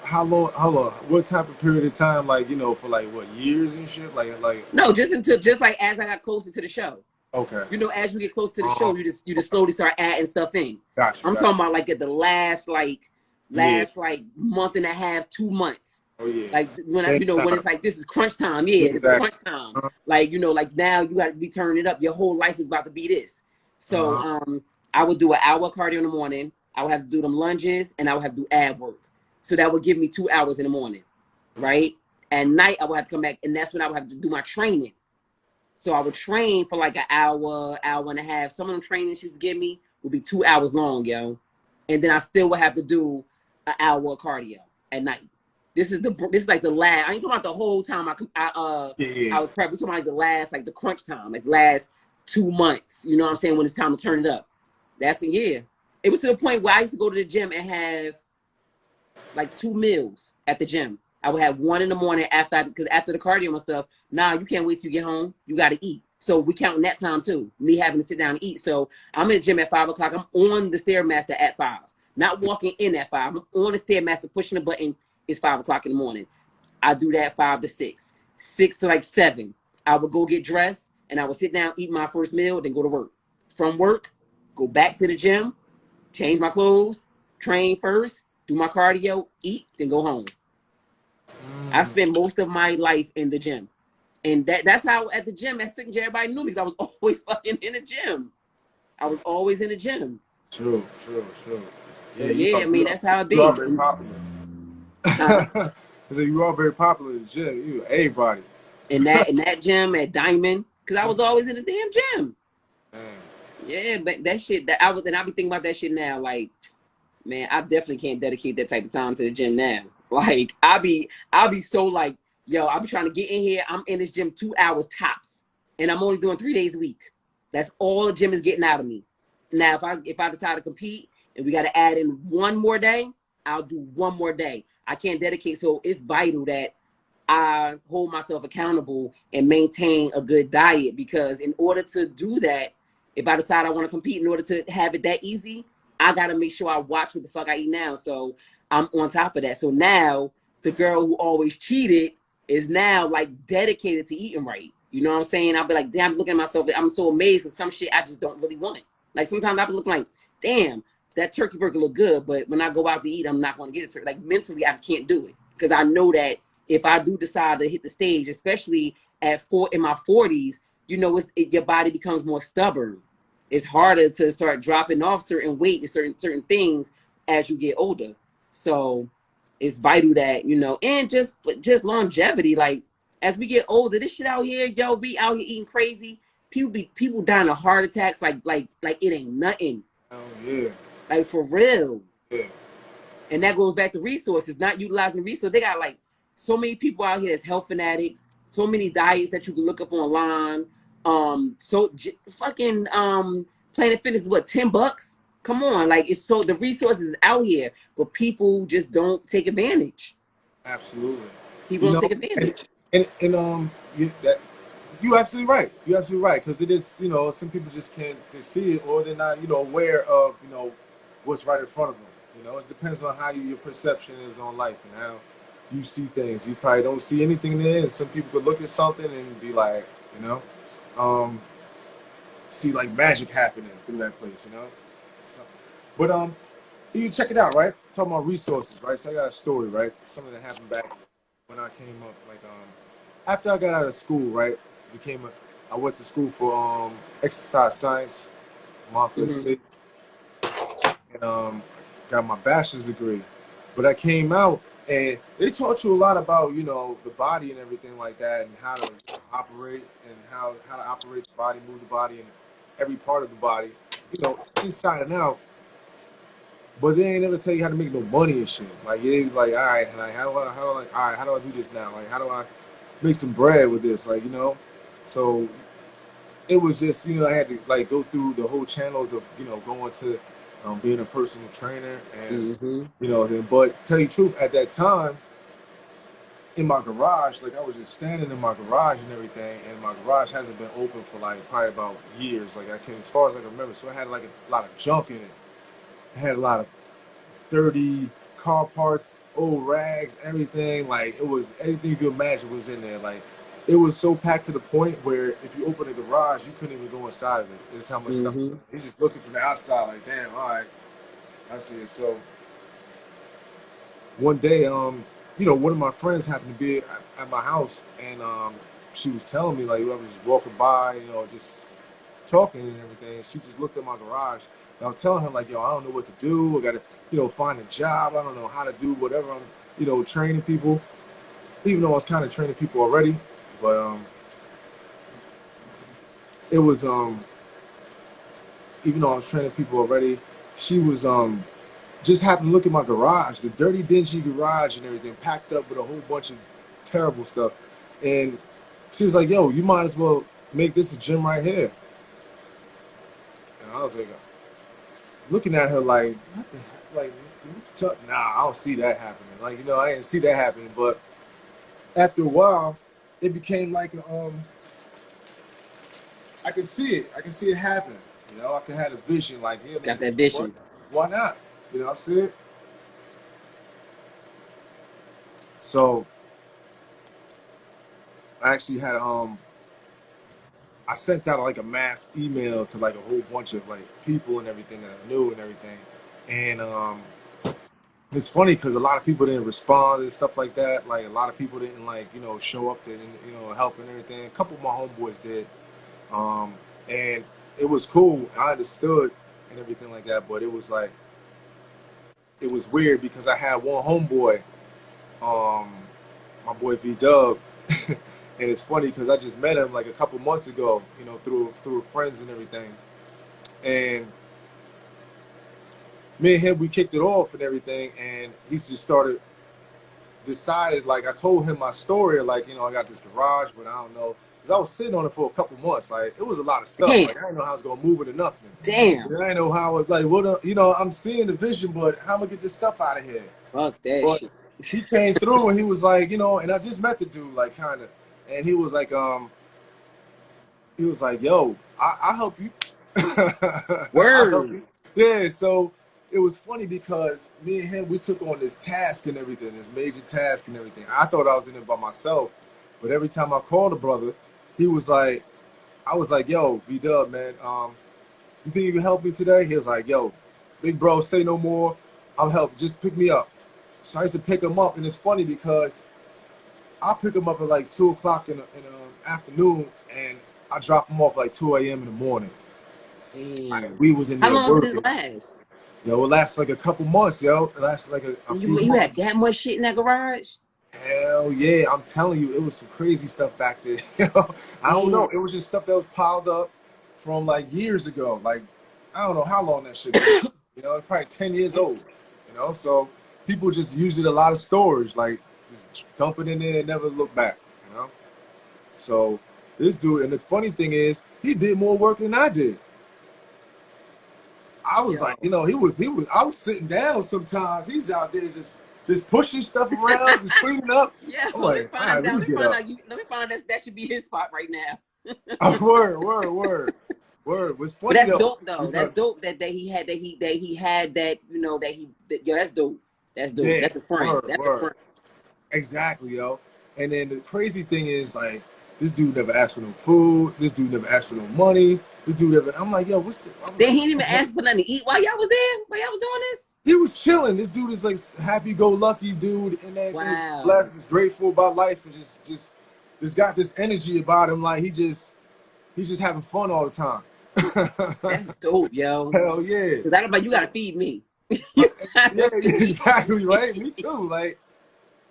How long? How long? What type of period of time? Like, for like what, years and shit? Like. No, just like as I got closer to the show. Okay. As you get close to the Uh-huh. show, you just slowly start adding stuff in. Gotcha. I'm Gotcha. talking about like at the last Yeah. month and a half, 2 months. Oh yeah. Like Same when time. it's like this is crunch time. Yeah, this is Exactly. crunch time. Uh-huh. Like like now you got to be turning it up. Your whole life is about to be this. So Uh-huh. I would do an hour cardio in the morning. I would have to do them lunges and I would have to do ab work. So that would give me 2 hours in the morning, right? At night I would have to come back, and that's when I would have to do my training. So I would train for like an hour, hour and a half. Some of them trainings she would give me would be 2 hours long, yo. And then I still would have to do an hour of cardio at night. This is like the last. I ain't talking about the whole time Yeah. Yeah. I was prepping. I'm talking about like the last, like the crunch time, like last 2 months. You know what I'm saying? When it's time to turn it up. That's a year. It was to the point where I used to go to the gym and have like 2 meals at the gym. I would have one in the morning because after the cardio and stuff, you can't wait till you get home. You got to eat. So we counting that time too. Me having to sit down and eat. So I'm in the gym at 5 o'clock. I'm on the Stairmaster at 5. Not walking in at 5. I'm on the Stairmaster pushing the button. It's 5 o'clock in the morning. I do that 5 to 6. 6 to like 7. I would go get dressed and I would sit down, eat my first meal, then go to work. From work, go back to the gym, change my clothes, train first, do my cardio, eat, then go home. I Mm. spent most of my life in the gym. And that's how at the gym at Signature everybody knew me because I was always fucking in the gym. I was always in the gym. True. So Yeah, yeah, I mean that's how it you are be. very popular. Huh? I said you are very popular in the gym. You everybody. In that gym at Diamond, because I was always in the damn gym. Man, Yeah, but that shit that I was and I be thinking about that shit now. Like, man, I definitely can't dedicate that type of time to the gym now. Like, I'll be so like, yo, I'll be trying to get in here. I'm in this gym 2 hours tops, and I'm only doing 3 days a week. That's all the gym is getting out of me. Now, if I decide to compete and we got to add in one more day, I'll do one more day. I can't dedicate, so it's vital that I hold myself accountable and maintain a good diet because in order to do that, if I decide I want to compete, in order to have it that easy, I got to make sure I watch what the fuck I eat now. So I'm on top of that. So now the girl who always cheated is now like dedicated to eating right. You know what I'm saying? I'll be like, damn, looking at myself. I'm so amazed at some shit I just don't really want. Like sometimes I'll be looking like, damn, that turkey burger look good, but when I go out to eat, I'm not going to get a turkey. Like mentally, I just can't do it because I know that if I do decide to hit the stage, especially in my 40s, you know, your body becomes more stubborn. It's harder to start dropping off certain weight and certain things as you get older. So it's vital that and just longevity. Like as we get older, this shit out here, yo, we out here eating crazy. People dying of heart attacks like it ain't nothing. oh yeah, Like for real. yeah, And that goes back to resources, not utilizing resources. They got like so many people out here that's health fanatics, so many diets that you can look up online. Fucking Planet Fitness is what, $10? Come on, like it's so the resources is out here, but people just don't take advantage. absolutely. People You don't know, take and advantage. that you absolutely right. You're absolutely right because it is. You know, some people just can't just see it or they're not aware of what's right in front of them. You know, it depends on how your perception is on life and how you see things. You probably don't see anything there, and some people could look at something and be like, you know, um, see like magic happening through that place. You know, so, but you check it out, right? Talking about resources, right? So I got a story, right? Something that happened back when I came up, like after I got out of school, right? I went to school for exercise science, Montclair Hmm. State, and got my bachelor's degree. But I came out and they taught you a lot about the body and everything like that, and how to operate and how to operate the body, move the body, and every part of the body, inside and out. But they ain't never tell you how to make no money and shit. Like it was like, all right, like how do I do this now? Like how do I make some bread with this? Like so it was just I had to like go through the whole channels of going to being a personal trainer and Hmm. then. But tell you the truth, at that time in my garage, like I was just standing in my garage and everything, and my garage hasn't been open for like probably about years. Like I can, as far as I can remember, so I had like a lot of junk in it. I had a lot of dirty car parts, old rags, everything. Like it was anything you could imagine was in there. Like it was so packed to the point where if you open the garage, you couldn't even go inside of it. This is how much stuff was in Hmm. it. He's just looking from the outside, like, damn, all right, I see it. So one day, one of my friends happened to be at my house, and she was telling me like I was just walking by, just talking and everything. She just looked at my garage. And I was telling her like, yo, I don't know what to do. I gotta, find a job. I don't know how to do whatever. I'm, training people. Even though I was kind of training people already, but it was even though I was training people already, she was just happened to look at my garage, the dirty, dingy garage and everything, packed up with a whole bunch of terrible stuff. And she was like, yo, you might as well make this a gym right here. And I was like, looking at her like, what the heck? Like, nah, I don't see that happening. Like, I didn't see that happening. But after a while, it became like I could see it. I could see it happening. I could have a vision. Like, yeah, man, Got that what? vision. Why not? I see it. So I actually had I sent out like a mass email to like a whole bunch of like people and everything that I knew and everything, and it's funny because a lot of people didn't respond and stuff like that. Like a lot of people didn't like, you know, show up to, you know, help and everything. A couple of my homeboys did. Um, and it was cool. I understood and everything like that, but it was like, it was weird because I had one homeboy, um, my boy V Dub, and it's funny because I just met him like a couple months ago, you know, through friends and everything, and me and him we kicked it off and everything, and he just started decided like I told him my story, like, you know, I got this garage, but I don't know, because I was sitting on it for a couple months, like it was a lot of stuff, Damn. like I didn't know how I was gonna move it or nothing. Damn. And I didn't know how it, like what you know, I'm seeing the vision, but how am I gonna get this stuff out of here? Fuck that But shit. he came through and he was like, you know, and I just met the dude, like kind of, and he was like, yo, I'll help you. I'll help Word. you. Yeah, so it was funny because me and him, we took on this task and everything, this major task and everything. I thought I was in it by myself, but every time I called a brother, he was like, I was like, yo, V-Dub, man, you think you can help me today? He was like, yo, big bro, say no more. I'll help. Just pick me up. So I used to pick him up, and it's funny because I pick him up at like 2 o'clock in the afternoon, and I drop him off like 2 a.m. in the morning. Like, Damn. we was in How there long did this working. last? Yo, it lasts like a couple months, yo. It lasts like a few You had months. that much shit in that garage? Hell yeah, I'm telling you, it was some crazy stuff back there. You know? I don't Damn. know. It was just stuff that was piled up from like years ago. Like, I don't know how long that shit been. You know, it's probably 10 years old. You know, so people just use it a lot of storage, like just dump it in there and never look back. You know, so this dude, and the funny thing is, he did more work than I did. I was Yo. like, you know, I was sitting down sometimes. He's out there just pushing stuff around, just cleaning up. Yeah, I'm let me like, all find right, let out. me Let me get find up. out. Let me find that should be his spot right now. Oh, word. What's But funny that's though, dope though. That's because dope that he had that, you know, yo, that's dope. That's dope. yeah, That's a friend. That's a word. friend. Exactly, yo. And then the crazy thing is, like, this dude never asked for no food. This dude never asked for no money. This dude never. I'm like, yo, what's the? I'm Then like, he what didn't the even heck? ask for nothing to eat while y'all was there. While y'all was doing this. He was chilling. This dude is like happy-go-lucky dude, and everything's Wow, blessed. Is grateful about life, and just got this energy about him. Like he's just having fun all the time. that's dope, yo. Hell yeah. Cause I don't, but you gotta feed me. Uh, You yeah, gotta feed exactly, me. right? Me too. Like,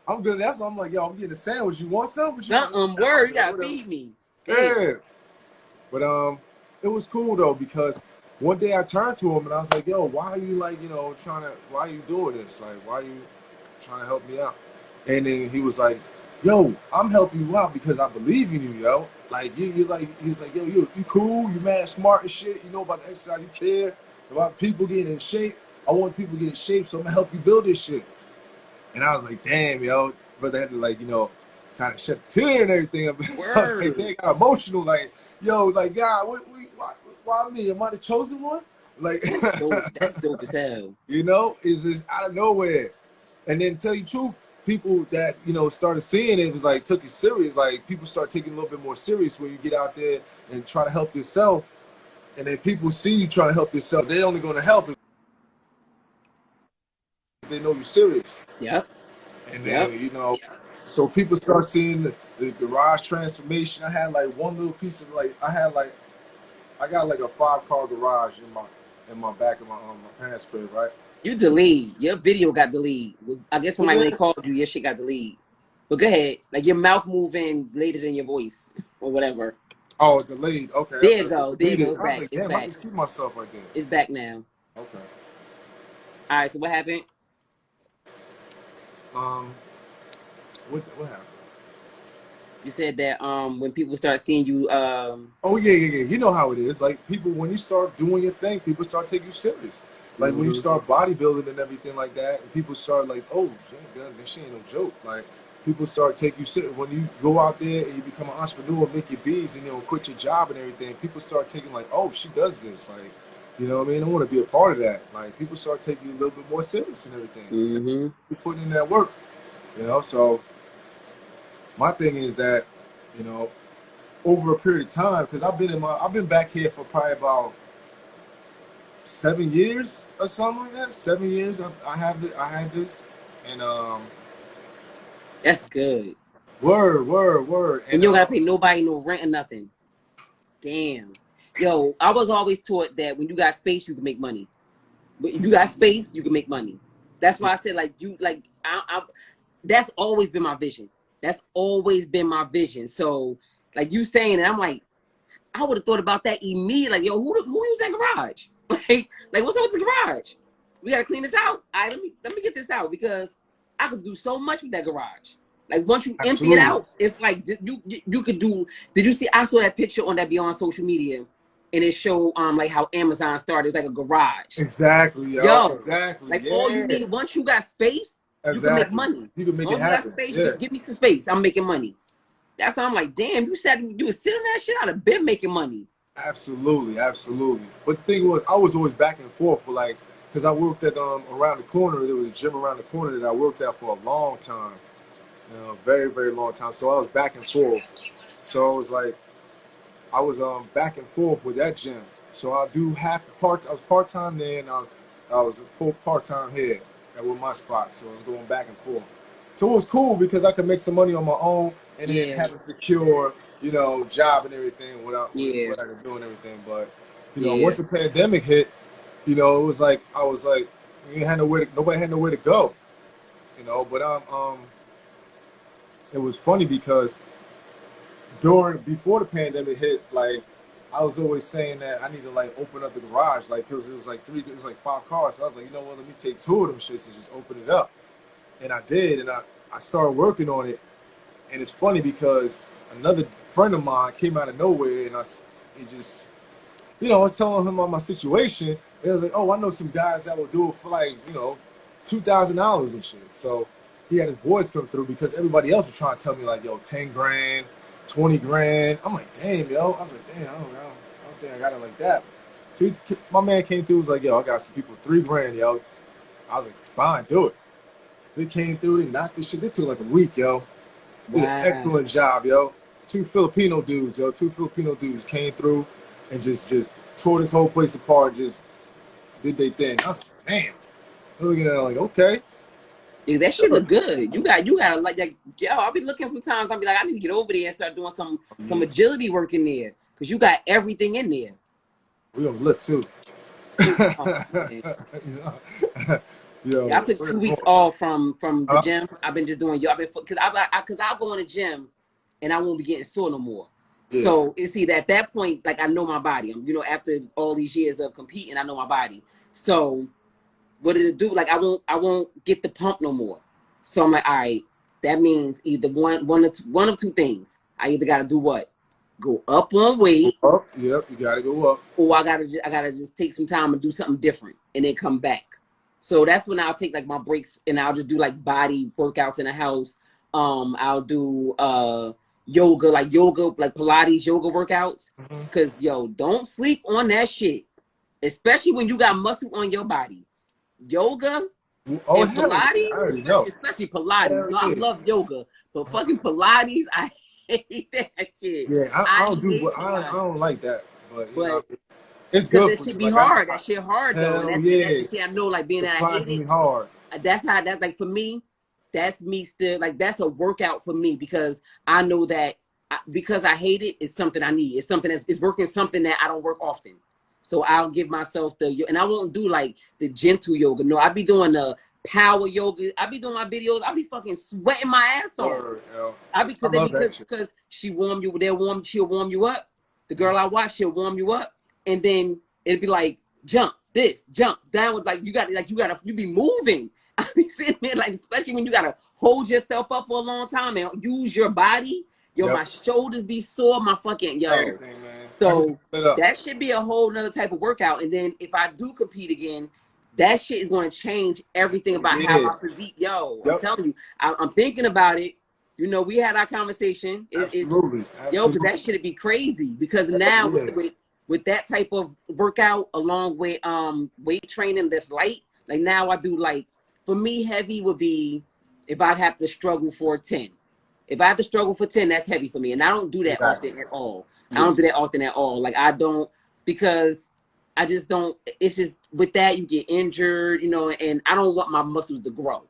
I'm good. That's why I'm like, yo, I'm getting a sandwich. You want some? What you want? All Word, right, you man, gotta whatever. feed me. Damn. Yeah. But it was cool though because one day I turned to him and I was like, yo, why are you like, you know, why are you doing this? Like, why are you trying to help me out? And then he was like, yo, I'm helping you out because I believe in you, yo. Like you like he was like, yo, you cool, you mad smart and shit, you know about the exercise, you care about people getting in shape. I want people to get in shape, so I'm gonna help you build this shit. And I was like, damn, yo, but they had to like, you know, kind of shed a tear and everything. I was like, Word. they got emotional, like, yo, like, God, why me? Am I the chosen one? Like, That's dope. That's dope as hell. you know, is this out of nowhere? And then tell you the truth, people that, you know, started seeing it was like, took it serious. Like, people start taking a little bit more serious when you get out there and try to help yourself. And then people see you trying to help yourself. They're only going to help if they know you're serious. Yep. And Yep. then, you know, so people start seeing the garage transformation. I had like one little piece of like, I got like a 5-car garage in my back of my parents' crib, right? You delete. Your video got deleted. I guess It somebody when they did? called you, your shit got deleted. But go ahead. Like your mouth moving later than your voice or whatever. Oh, delayed. Okay, There you okay. go. There you go. Deleted. It's I was back. like, It's damn, I back. can see myself right there. It's back now. Okay. All right. So what happened? Um, what happened? You said that when people start seeing you Oh yeah. You know how it is. Like people, when you start doing your thing, people start taking you serious. Like when you mm-hmm. start bodybuilding and everything like that, and people start like, oh, that shit ain't no joke. Like people start taking you serious. When you go out there and you become an entrepreneur, make your beads, and you know, quit your job and everything, people start taking like, oh, she does this. Like, you know what I mean? I want to be a part of that. Like people start taking you a little bit more serious and everything. Mm-hmm. You're putting in that work, you know. So my thing is that, you know, over a period of time, because I've been back here for probably about 7 years or something like that. 7 years I had this, and That's good. word, And and you don't gotta pay nobody no rent or nothing. Damn. Yo, I was always taught that when you got space, you can make money. But if you got space, you can make money. That's why I said that's always been my vision. That's always been my vision. So like you saying it, I'm like, I would have thought about that immediately. Like, yo, who used that garage? Like what's up with the garage? We gotta clean this out. All right, let me get this out because I could do so much with that garage. Like once you empty it absolutely. out, it's like you could do. Did you see? I saw that picture on that Beyond social media, and it showed like how Amazon started like a garage. Exactly, yo. Yo, Exactly. like all you Yeah. need once you got space, you can make Exactly. money. You can make it Once you got happen. space, you Yeah. can give me some space. I'm making money. That's how I'm like, damn, you said you was sitting on that shit. I'd have been making money. Absolutely, absolutely. But the thing was, I was always back and forth, but like, because I worked at around the corner, there was a gym around the corner that I worked at for a long time, very very long time. So I was back and forth. So I was like, I was back and forth with that gym. So I do half part. I was part time there, and I was full part time here, and with my spot. So I was going back and forth. So it was cool because I could make some money on my own, and then Yeah, have a secure, job and everything without yeah, what I could do and everything. But yeah, once the pandemic hit, it was like I was like, nobody had nowhere to go, But it was funny because before the pandemic hit, like I was always saying that I need to like open up the garage, like because it was like it's like 5 cars. So I was like, what? Let me take 2 of them shits and just open it up. And I did, and I started working on it. And it's funny because another friend of mine came out of nowhere, and it just, I was telling him about my situation. And it was like, oh, I know some guys that will do it for like, $2,000 and shit. So he had his boys come through because everybody else was trying to tell me like, yo, 10 grand, 20 grand. I'm like, damn, yo. I was like, damn, I don't think I got it like that. So my man came through, was like, yo, I got some people 3 grand, yo. I was like, fine, do it. They came through, they knocked this shit. They took like a week, yo. Did an wow. excellent job, yo. 2 Filipino dudes came through and just tore this whole place apart, just did they thing. I was like, damn. I'm looking at it like, okay. Yeah, that shit Sure. look good. You gotta like that. Yo, I'll be looking sometimes. I'll be like, I need to get over there and start doing some Yeah, agility work in there because you got everything in there. we gonna lift too. Oh man. you know, Yeah, I yo, took we're 2 weeks going. off from the Huh? gym. I've been just doing I've been because I'll go in the gym and I won't be getting sore no more. Yeah, So it's either at that point, like I know my body. I'm after all these years of competing, I know my body. So what did it do? Like I won't get the pump no more. So I'm like, all right, that means either one of two things. I either gotta do what? Go up on go weight, up. Yep, you gotta go up. or I gotta just take some time and do something different and then come back. So that's when I'll take like my breaks and I'll just do like body workouts in the house. I'll do yoga, like Pilates yoga workouts. Mm-hmm. Cause yo, don't sleep on that shit. Especially when you got muscle on your body. Yoga Oh and hell yeah, I Pilates, already know. especially Pilates. Hell No, I yeah. love yoga, but fucking Pilates, I hate that shit. Yeah, I I don't do, hate but I Pilates. don't like that. But But it's because good that for should you. be Like hard. That shit hard though, and hell that's yeah, the shit I know. Like being that I hate it. surprisingly hard. That's like for me. That's me still like that's a workout for me because I know that because I hate it, it's something I need. It's something it's working something that I don't work often. So I'll give myself and I won't do like the gentle yoga. No, I'll be doing the power yoga. I'll be doing my videos. I'll be fucking sweating my ass off. Word, yo. I I because they love that shit. because she warm you. She'll warm you up. The girl I watch, she'll warm you up, and then it'd be like jump this, jump down with like you be moving. I be sitting there like especially when you gotta hold yourself up for a long time and use your body. Yo, Yep. my shoulders be sore, my fucking yo. Everything, man. Everything So lit up. that should be a whole nother type of workout. And then if I do compete again, that shit is going to change everything about how Yeah. my physique. Yo, I'm Yep. telling you, I'm thinking about it. We had our conversation. Absolutely. Yo, because Absolutely. that should be crazy. Because Hell now yeah. with that type of workout along with weight training that's light, like now I do like for me heavy would be if I have to struggle for 10. If I have to struggle for 10, that's heavy for me. And I don't do that Exactly. often at all. I Yeah. don't do that often at all. Like I don't because I just don't. It's just with that you get injured, you know, and I don't want my muscles to grow.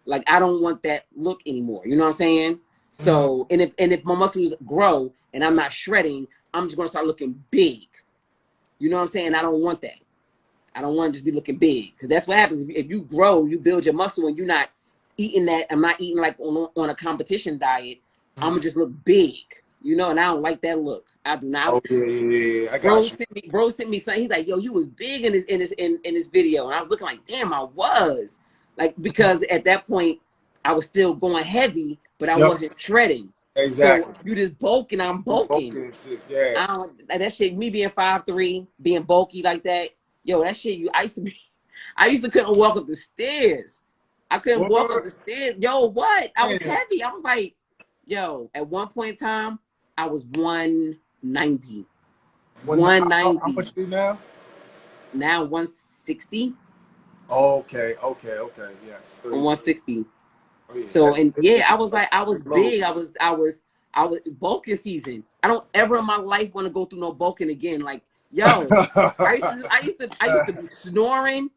Like I don't want that look anymore. You know what I'm saying? Mhm. So and if my muscles grow and I'm not shredding, I'm just gonna start looking big. You know what I'm saying? I don't want that. I don't want to just be looking big because that's what happens if you grow, you build your muscle, and you're not eating that. I'm not eating like on a competition diet. I'm gonna Mhm. just look big, you know, and I don't like that look. I do not. Oh yeah, yeah, yeah. I Bro got you. sent me something. He's like, yo, you was big in this video, and I was looking like, damn, I was like because at that point I was still going heavy, but I Yep, wasn't shredding. So exactly. you just bulking, I'm You bulking. focus shit. Yeah. I don't that shit. Me being 5'3", being bulky like that, yo, that shit. I used to be, I used to couldn't walk up the stairs. I couldn't walk up What? the stairs. Yo, what? I was Man. heavy. I was like, yo. At one point in time, I was 190. How 190. much do you now? Now 160 Okay, okay, okay. Yes, or 3. 160. Oh yeah, So that's and yeah, I was like, I was big load. big. I was bulking season. I don't ever in my life want to go through no bulking again. Like, yo, I used to be snoring.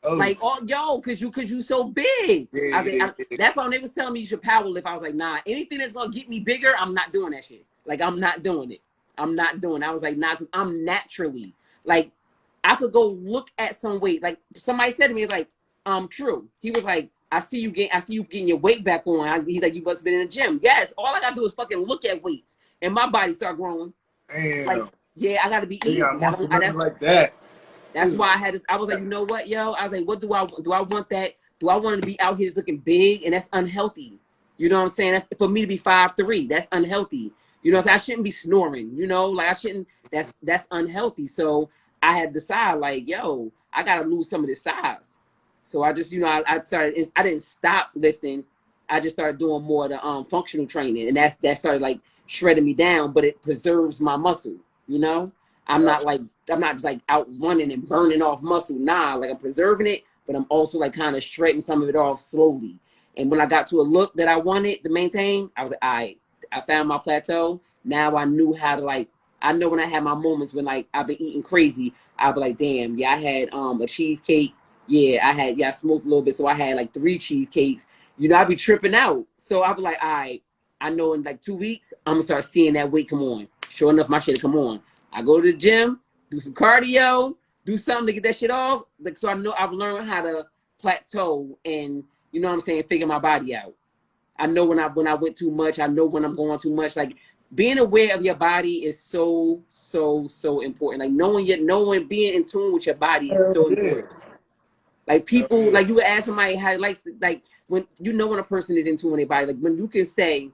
Oh Like, oh, yo, cause you so big. yeah, I was yeah, like, yeah. that's why when they was telling me you should power lift, I was like, nah, anything that's gonna get me bigger, I'm not doing that shit. Like, I'm not doing it. I'm not doing it. I was like, nah, cause I'm naturally like, I could go look at some weight. Like somebody said to me, it's like, true. He was like, I see you getting your weight back on. He's like, you must have been in the gym. Yes, all I gotta do is fucking look at weights, and my body start growing. Like, Damn, yeah, I gotta be they got easy. I muscle don't. I, memory that's like that. that's It's, why I had this. I was like, you know what, yo? I was like, what do I want that? Do I want to be out here just looking big? And that's unhealthy. You know what I'm saying? That's for me to be 5'3". That's unhealthy. You know what I'm saying? I shouldn't be snoring, you know, like I shouldn't that's unhealthy. So I had to decide, like, yo, I gotta lose some of this size. So I just, you know, I started I didn't stop lifting. I just started doing more of the functional training. And that started like shredding me down, but it preserves my muscle, you know? I'm not gotcha. like I'm not just like out running and burning off muscle. Nah, like I'm preserving it, but I'm also like kind of straightening some of it off slowly. And when I got to a look that I wanted to maintain, I was like, all right, I found my plateau. Now I knew how to like. I know when I had my moments when like I've been eating crazy, I'll be like, damn, yeah, I had a cheesecake. I smoked a little bit, so I had like 3 cheesecakes. You know, I'd be tripping out. So I'd be like, all right, I know in like 2 weeks, I'm gonna start seeing that weight come on. Sure enough, my shit come on. I go to the gym, do some cardio, do something to get that shit off. Like, so I know I've learned how to plateau and, you know what I'm saying, figure my body out. I know when I went too much. I know when I'm going too much. Like being aware of your body is so important. Like knowing being in tune with your body is Hell so yeah, important. Like hell people, yeah. like you would ask somebody how likes like when you know when a person is in tune with their body. Like when you can say,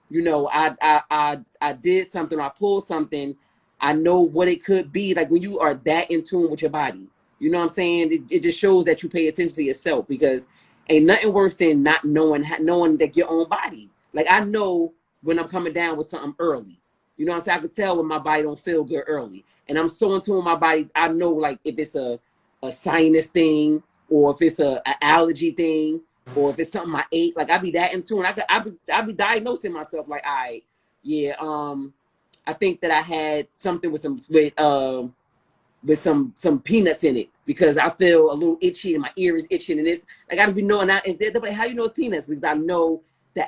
you know, I did something, or I pulled something, I know what it could be. Like when you are that in tune with your body, you know what I'm saying? It just shows that you pay attention to yourself because ain't nothing worse than not knowing that your own body. Like I know when I'm coming down with something early. You know what I'm saying? I could tell when my body don't feel good early. And I'm so in tune with my body, I know like if it's a sinus thing or if it's a allergy thing or if it's something I ate, like I be that in tune. I be diagnosing myself like, all right, yeah, I think that I had something with some peanuts in it because I feel a little itchy and my ear is itching and it's like I just be knowing that. And they're like, how you know it's peanuts? Because I know the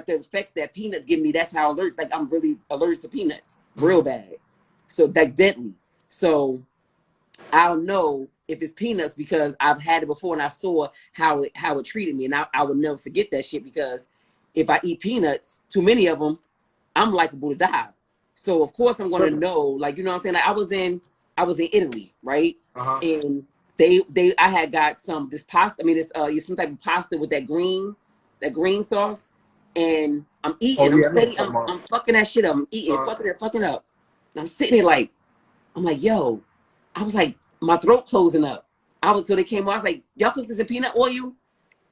effects that peanuts give me. That's how alert. Like I'm really allergic to peanuts, real Mhm. bad. So that deadly. So I'll know if it's peanuts because I've had it before and I saw how it treated me, and I would never forget that shit because if I eat peanuts, too many of them, I'm liable to die. So of course I'm gonna know, like you know what I'm saying. Like I was in Italy, right? Uh-huh. And I had got this pasta. I mean, it's some type of pasta with that green sauce, and I'm Oh eating. I'm yeah, I know what steady. you're talking I'm fucking that shit up. I'm eating, about. fucking up. And I'm sitting there like I'm like, yo, I was like, my throat closing up. So they came. I was like, y'all cook this in peanut oil.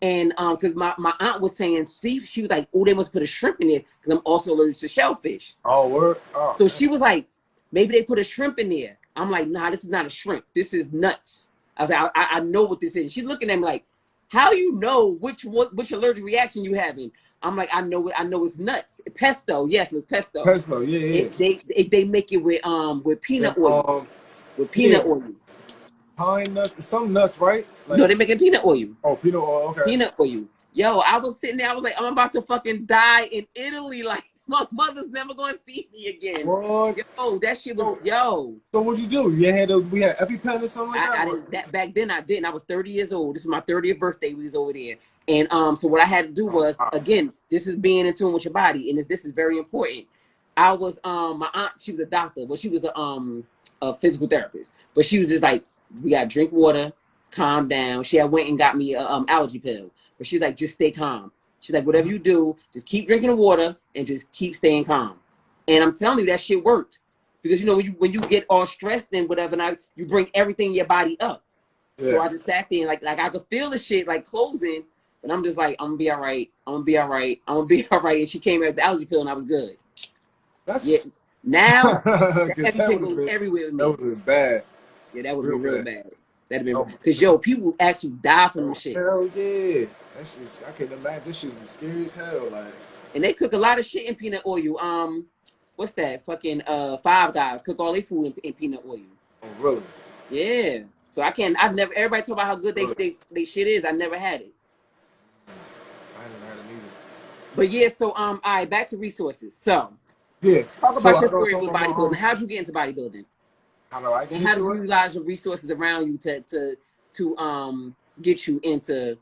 And because my aunt was saying, see, she was like, oh, they must put a shrimp in it because I'm also allergic to shellfish. Oh word. Oh So man. she was like, maybe they put a shrimp in there. I'm like, nah, this is not a shrimp. This is nuts. I was like, I know what this is. She's looking at me like, how you know which allergic reaction you having? I'm like, I know it. I know it's nuts. Pesto, yes, it was pesto. Pesto. Yeah, yeah. They make it with And peanut oil, with yeah. peanut oil. Pine nuts, some nuts, right? No, Like, they're making peanut oil. oh, peanut oil. Okay. Peanut oil. Yo, I was sitting there, I was like, I'm about to fucking die in Italy. Like, my mother's never gonna see me again. What? Yo, that shit was, So, yo. so what'd you do? You had we had EpiPen or something like that? I Or? didn't that back then I didn't. I was 30 years old. This is my 30th birthday. We was over there. And so what I had to do Oh, was, wow. again, this is being in tune with your body, and this is very important. I was my aunt, she was a doctor, but she was a physical therapist. But she was just like, we gotta drink water, calm down. She had went and got me a allergy pill. But she's like, just stay calm. She's like, whatever Mhm. you do, just keep drinking the water and just keep staying calm. And I'm telling you, that shit worked. Because you know when you get all stressed and whatever, now you bring everything in your body up. So Yeah. I just sat there and like I could feel the shit like closing, and I'm just like, I'm gonna be all right. I'm gonna be all right. I'm gonna be all right. And she came out with the allergy pill, and I was good. That's Yeah. what's Now the because heavy pen goes everywhere with that me. would have been bad, Yeah, that would have real been real bad. bad. That'd have Oh been my because god. yo, people actually die from them Oh shits, hell yeah. That shit's I can imagine this shit's scary as hell. Like, and they cook a lot of shit in peanut oil. What's that? Fucking Five Guys cook all their food in peanut oil. oh really? Yeah. So I can't. I've never. Everybody talk about how good Really? they shit is. I never had it. I never had it either. But yeah. So all right. Back to resources. So Yeah. talk So about I your don't story talk with about my bodybuilding. How'd you get into bodybuilding? how do I get And how did into you it? utilize your resources around you to get you into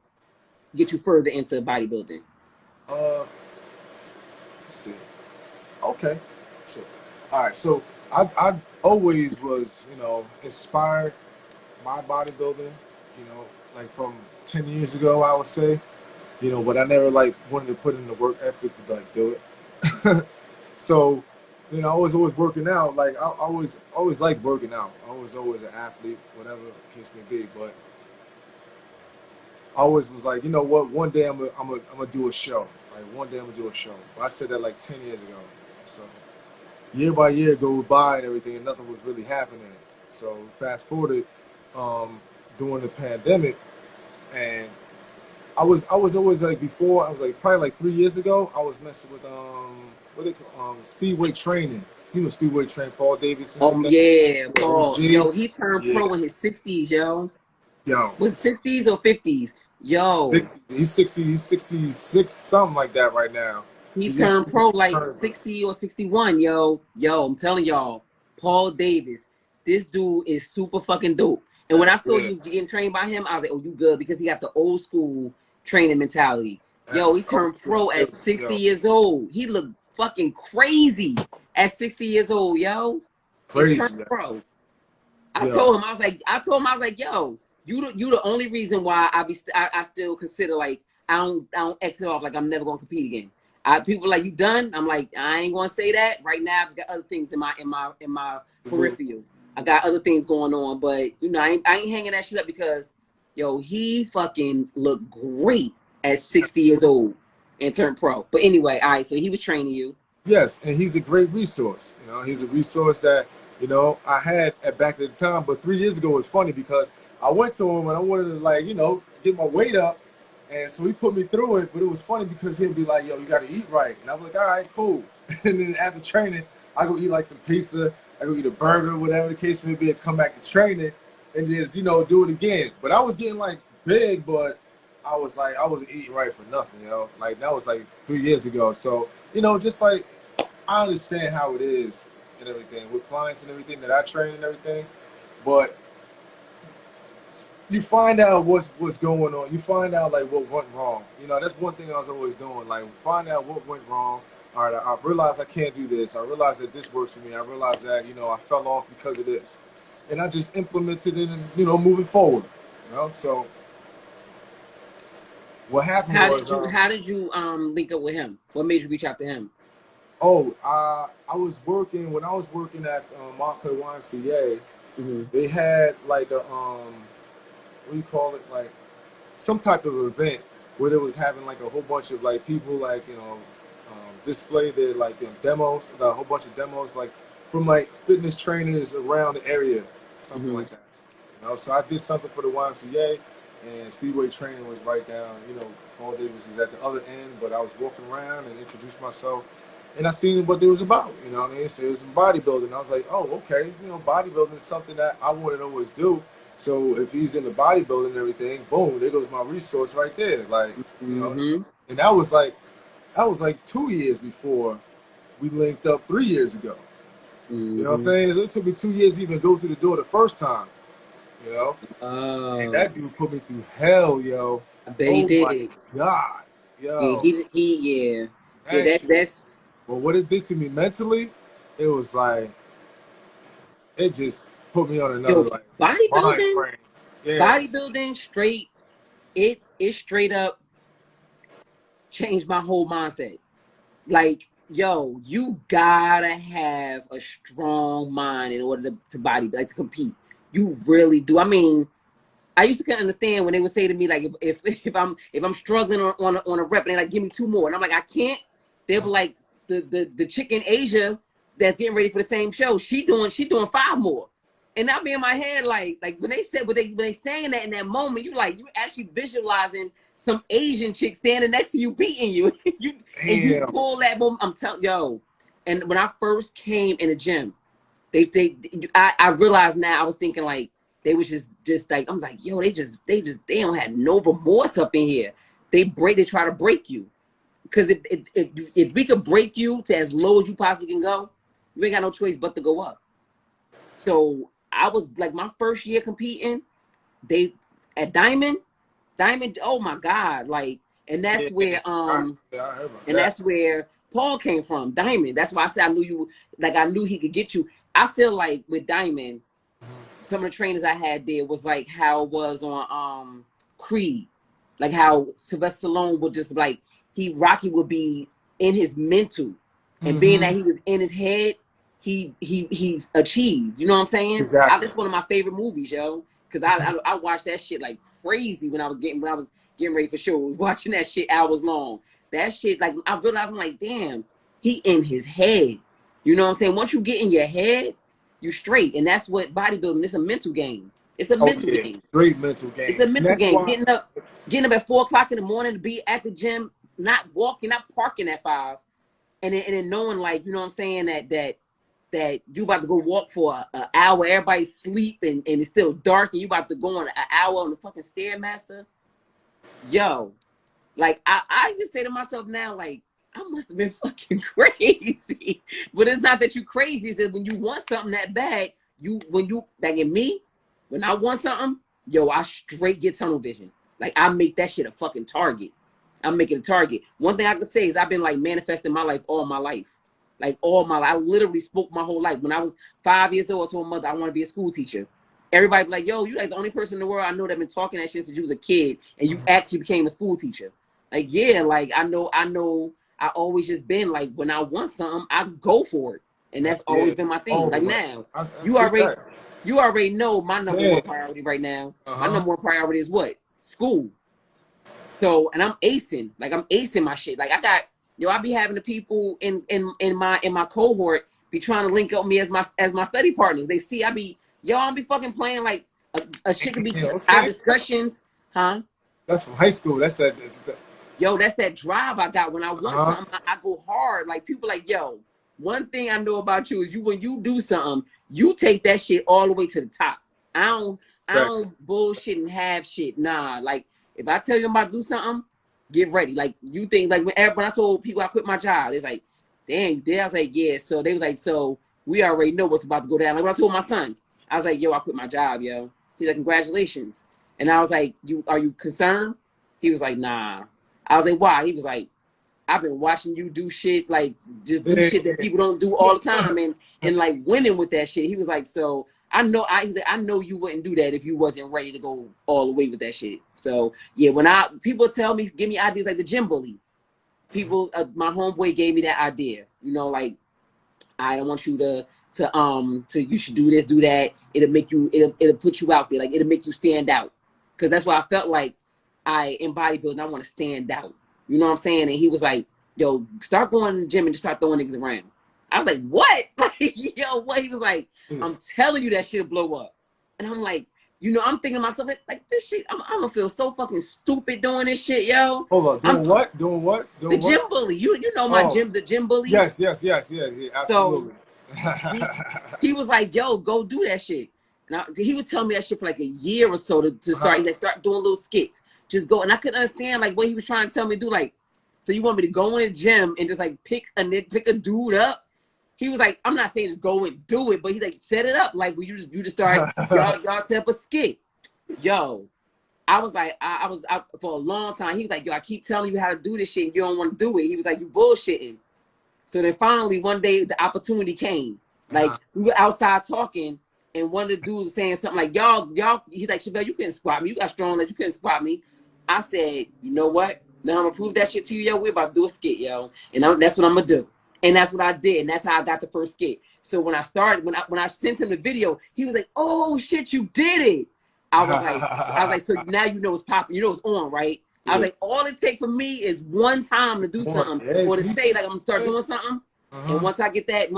get you further into bodybuilding? Uh let's see. Okay. Sure. All right. So I always was, inspired by bodybuilding, like from 10 years ago, I would say, but I never like wanted to put in the work ethic to like do it. So, I was always working out. Like I always liked working out. I was always an athlete, whatever the case may be. But I always was like, you know what? One day I'm gonna do a show. Like one day I'm gonna do a show. But I said that like 10 years ago. So year by year go by and everything, and nothing was really happening. So fast forwarded during the pandemic, and I was always like before. I was like probably like 3 years ago. I was messing with what they call speedway training. Speedway training, Paul Davis and everything. Yeah, Coach Paul. G. Yo, he turned Yeah, pro in his 60s, yo. yo, Was it 60s or 50s? Yo, 60, he's 66, something like that right now. he He turned pro just like turned. 60 or 61, yo. Yo, I'm telling y'all, Paul Davis, this dude is super fucking dope. And when I saw Yeah. you was getting trained by him, I was like, oh, you good because he got the old school training mentality. Yo, he Oh, turned pro at 60 yo, years old. He looked fucking crazy at 60 years old, yo. And turned crazy, pro. yo. I told him, I was like, yo, you the only reason why I still consider like I don't exit off like I'm never gonna compete again. People like you done. I'm like I ain't gonna say that right now. I just got other things in my peripheral. I got other things going on, but I ain't hanging that shit up because yo he fucking looked great at 60 years old and turned pro. But anyway, all right, so he was training you. Yes, and he's a great resource. He's a resource that I had at back at the time. But 3 years ago was funny because I went to him and I wanted to like get my weight up, and so he put me through it. But it was funny because he'd be like, "Yo, you got to eat right," and I was like, "All right, cool." And then after training, I go eat like some pizza, I go eat a burger, whatever the case may be, and come back to training and just do it again. But I was getting like big, but I was like I wasn't eating right for nothing, Like that was like 3 years ago. So just like I understand how it is and everything with clients and everything that I train and everything, but you find out what's going on. You find out like what went wrong. That's one thing I was always doing. Like find out what went wrong. All right, I realized I can't do this. I realized that this works for me. I realized that I fell off because of this, and I just implemented it and moving forward. So what happened was How did you link up with him? What made you reach out to him? oh I was working when I was working at Montclair YMCA. Mm-hmm. They had like a what do you call it, like some type of event where they was having like a whole bunch of like people like display their like demos, a whole bunch of demos like from like fitness trainers around the area, something Mm-hmm. like that. So I did something for the YMCA, and speedway training was right down. Paul Davis is at the other end, but I was walking around and introduced myself, and I seen what it was about. You know what I mean? So it was bodybuilding. I was like, oh, okay. Bodybuilding is something that I wanted to always do. So if he's into bodybuilding and everything, boom, there goes my resource right there. Like, you know, Mm-hmm. and that was like 2 years before we linked up 3 years ago. You know what I'm Mm-hmm. saying? So it took me 2 years to even go through the door the first time. You know, and Oh, that dude put me through hell, yo. I bet he Oh my did. God, Yeah, yo, yeah. Yeah, that shit. that's But what it did to me mentally, it was like it just put me on another yo, like mind bodybuilding, frame. Yeah, bodybuilding straight, it straight up changed my whole mindset. Like, yo, you gotta have a strong mind in order to body, like to compete. You really do. I mean, I used to kind of understand when they would say to me like if I'm struggling on a rep and they like give me two more and I'm like I can't. They were like the chick in Asia that's getting ready for the same show. She doing five more, and I'll be in my head like when they said when they saying that in that moment you actually visualizing some Asian chick standing next to you beating you. You damn. pull that moment. I'm telling yo. And when I first came in the gym, I realized now I was thinking like they was just like I'm like yo they don't have no remorse up in here. They try to break you because if we could break you to as low as you possibly can go, you ain't got no choice but to go up. So I was like my first year competing, they at Diamond. Oh my God, like and Yeah, that's where I heard about and that. that's where Paul came from, Diamond. That's why I said I knew you, like I knew he could get you. I feel like with Diamond, some of the trainers I had there was like how it was on Creed, like how Sylvester Stallone would just like Rocky would be in his mental, and being Mm-hmm. that he was in his head, he's achieved. You know what I'm saying? Exactly. That's one of my favorite movies, yo. Because I watched that shit like crazy when I was getting ready for shows, watching that shit hours long. That shit like I realized I'm like, damn, he in his head. You know what I'm saying? Once you get in your head, you straight. And that's what bodybuilding is, a mental game. It's a Oh mental yeah, game. straight mental It's game, a and mental that's game. why. Getting up at 4 o'clock in the morning to be at the gym, not walking, not parking at 5, and then knowing like, you know what I'm saying, that you about to go walk for an hour, everybody sleep and it's still dark and you about to go on an hour on the fucking Stairmaster. Yo, like I just say to myself now, like, I must have been fucking crazy. But it's not that you crazy, it's that when you want something that bad, like in me, when I want something, yo, I straight get tunnel vision. Like I make that shit a fucking target. I'm making a target. One thing I can say is I've been like manifesting my life all my life. Like all my life. I literally spoke my whole life. When I was 5 years old, I told my mother I want to be a school teacher. Everybody be like, yo, you like the only person in the world I know that been talking that shit since you was a kid and you actually became a school teacher. Like, yeah, like I know I always just been like when I want something, I go for it. And that's Yeah. always been my thing. Oh, Like like, now, I you see already that. you already know my number Yeah. one priority right now. Uh My huh. number one priority is what? School. So, and I'm acing, like I'm acing my shit. Like I got, I be having the people in my cohort be trying to link up me as my study partners. They see I be, I'm be fucking playing like a shit could be Yeah, our okay. discussions, huh? That's from high school. That's that. That's that. Yo, that's that drive I got. When I Uh want huh. something, I go hard. Like people like, yo, one thing I know about you is when you do something, you take that shit all the way to the top. I don't I Respect. don't bullshit and have shit. Nah, like if I tell you I'm about to do something, get ready. Like you think like when I told people I quit my job, it's like, damn, you did? I was like, yeah. So they was like, so we already know what's about to go down. Like when I told my son, I was like, yo, I quit my job, yo. He's like, congratulations. And I was like, are you concerned? He was like, nah. I was like, why? He was like, I've been watching you do shit, like just do Yeah. shit that people don't do all the time and like winning with that shit. He was like, so he said, I know you wouldn't do that if you wasn't ready to go all the way with that shit. So yeah, when people tell me, give me ideas like the gym bully, people, my homeboy gave me that idea, like, I don't want you to you should do this, do that. It'll put you out there. Like it'll make you stand out. Cause that's what I felt like in bodybuilding, I want to stand out. You know what I'm saying? And he was like, yo, start going to the gym and just start throwing niggas around. I was like, what? Like, yo, what? He was like, I'm telling you that shit'll blow up. And I'm like, I'm thinking to myself, like this shit, I'm gonna feel so fucking stupid doing this shit, yo. Hold on. I'm Doing what? Doing what? the Doing gym what? bully. You know my Oh, gym, the gym bully. yes, yes, yes, yes, yeah, So absolutely. he he was like, yo, go do that shit. And he was telling me that shit for like a year or so to start. He's like, start doing little skits. Just go. And I couldn't understand like what he was trying to tell me to do. Like, so you want me to go in the gym and just like pick a dude up? He was like, I'm not saying just go and do it, but he's like, set it up. Like, well, you just start, y'all set up a skit. Yo, I was like, I was out for a long time. He was like, yo, I keep telling you how to do this shit and you don't want to do it. He was like, you bullshitting. So then finally one day the opportunity came. Like we were outside talking and one of the dudes was saying something like, y'all, he's like, Chevelle, you couldn't squat me. You got strong legs, you couldn't squat me. I said, you know what? Now I'm gonna prove that shit to you, yo. We're about to do a skit, yo. And that's what I'm gonna do. And that's what I did. And that's how I got the first skit. So when I started, when I sent him the video, he was like, oh shit, you did it. I was like, so now you know it's popping, you know it's on, right? I was like, all it takes for me is one time to do something or to say like I'm gonna start doing something. And once I get that,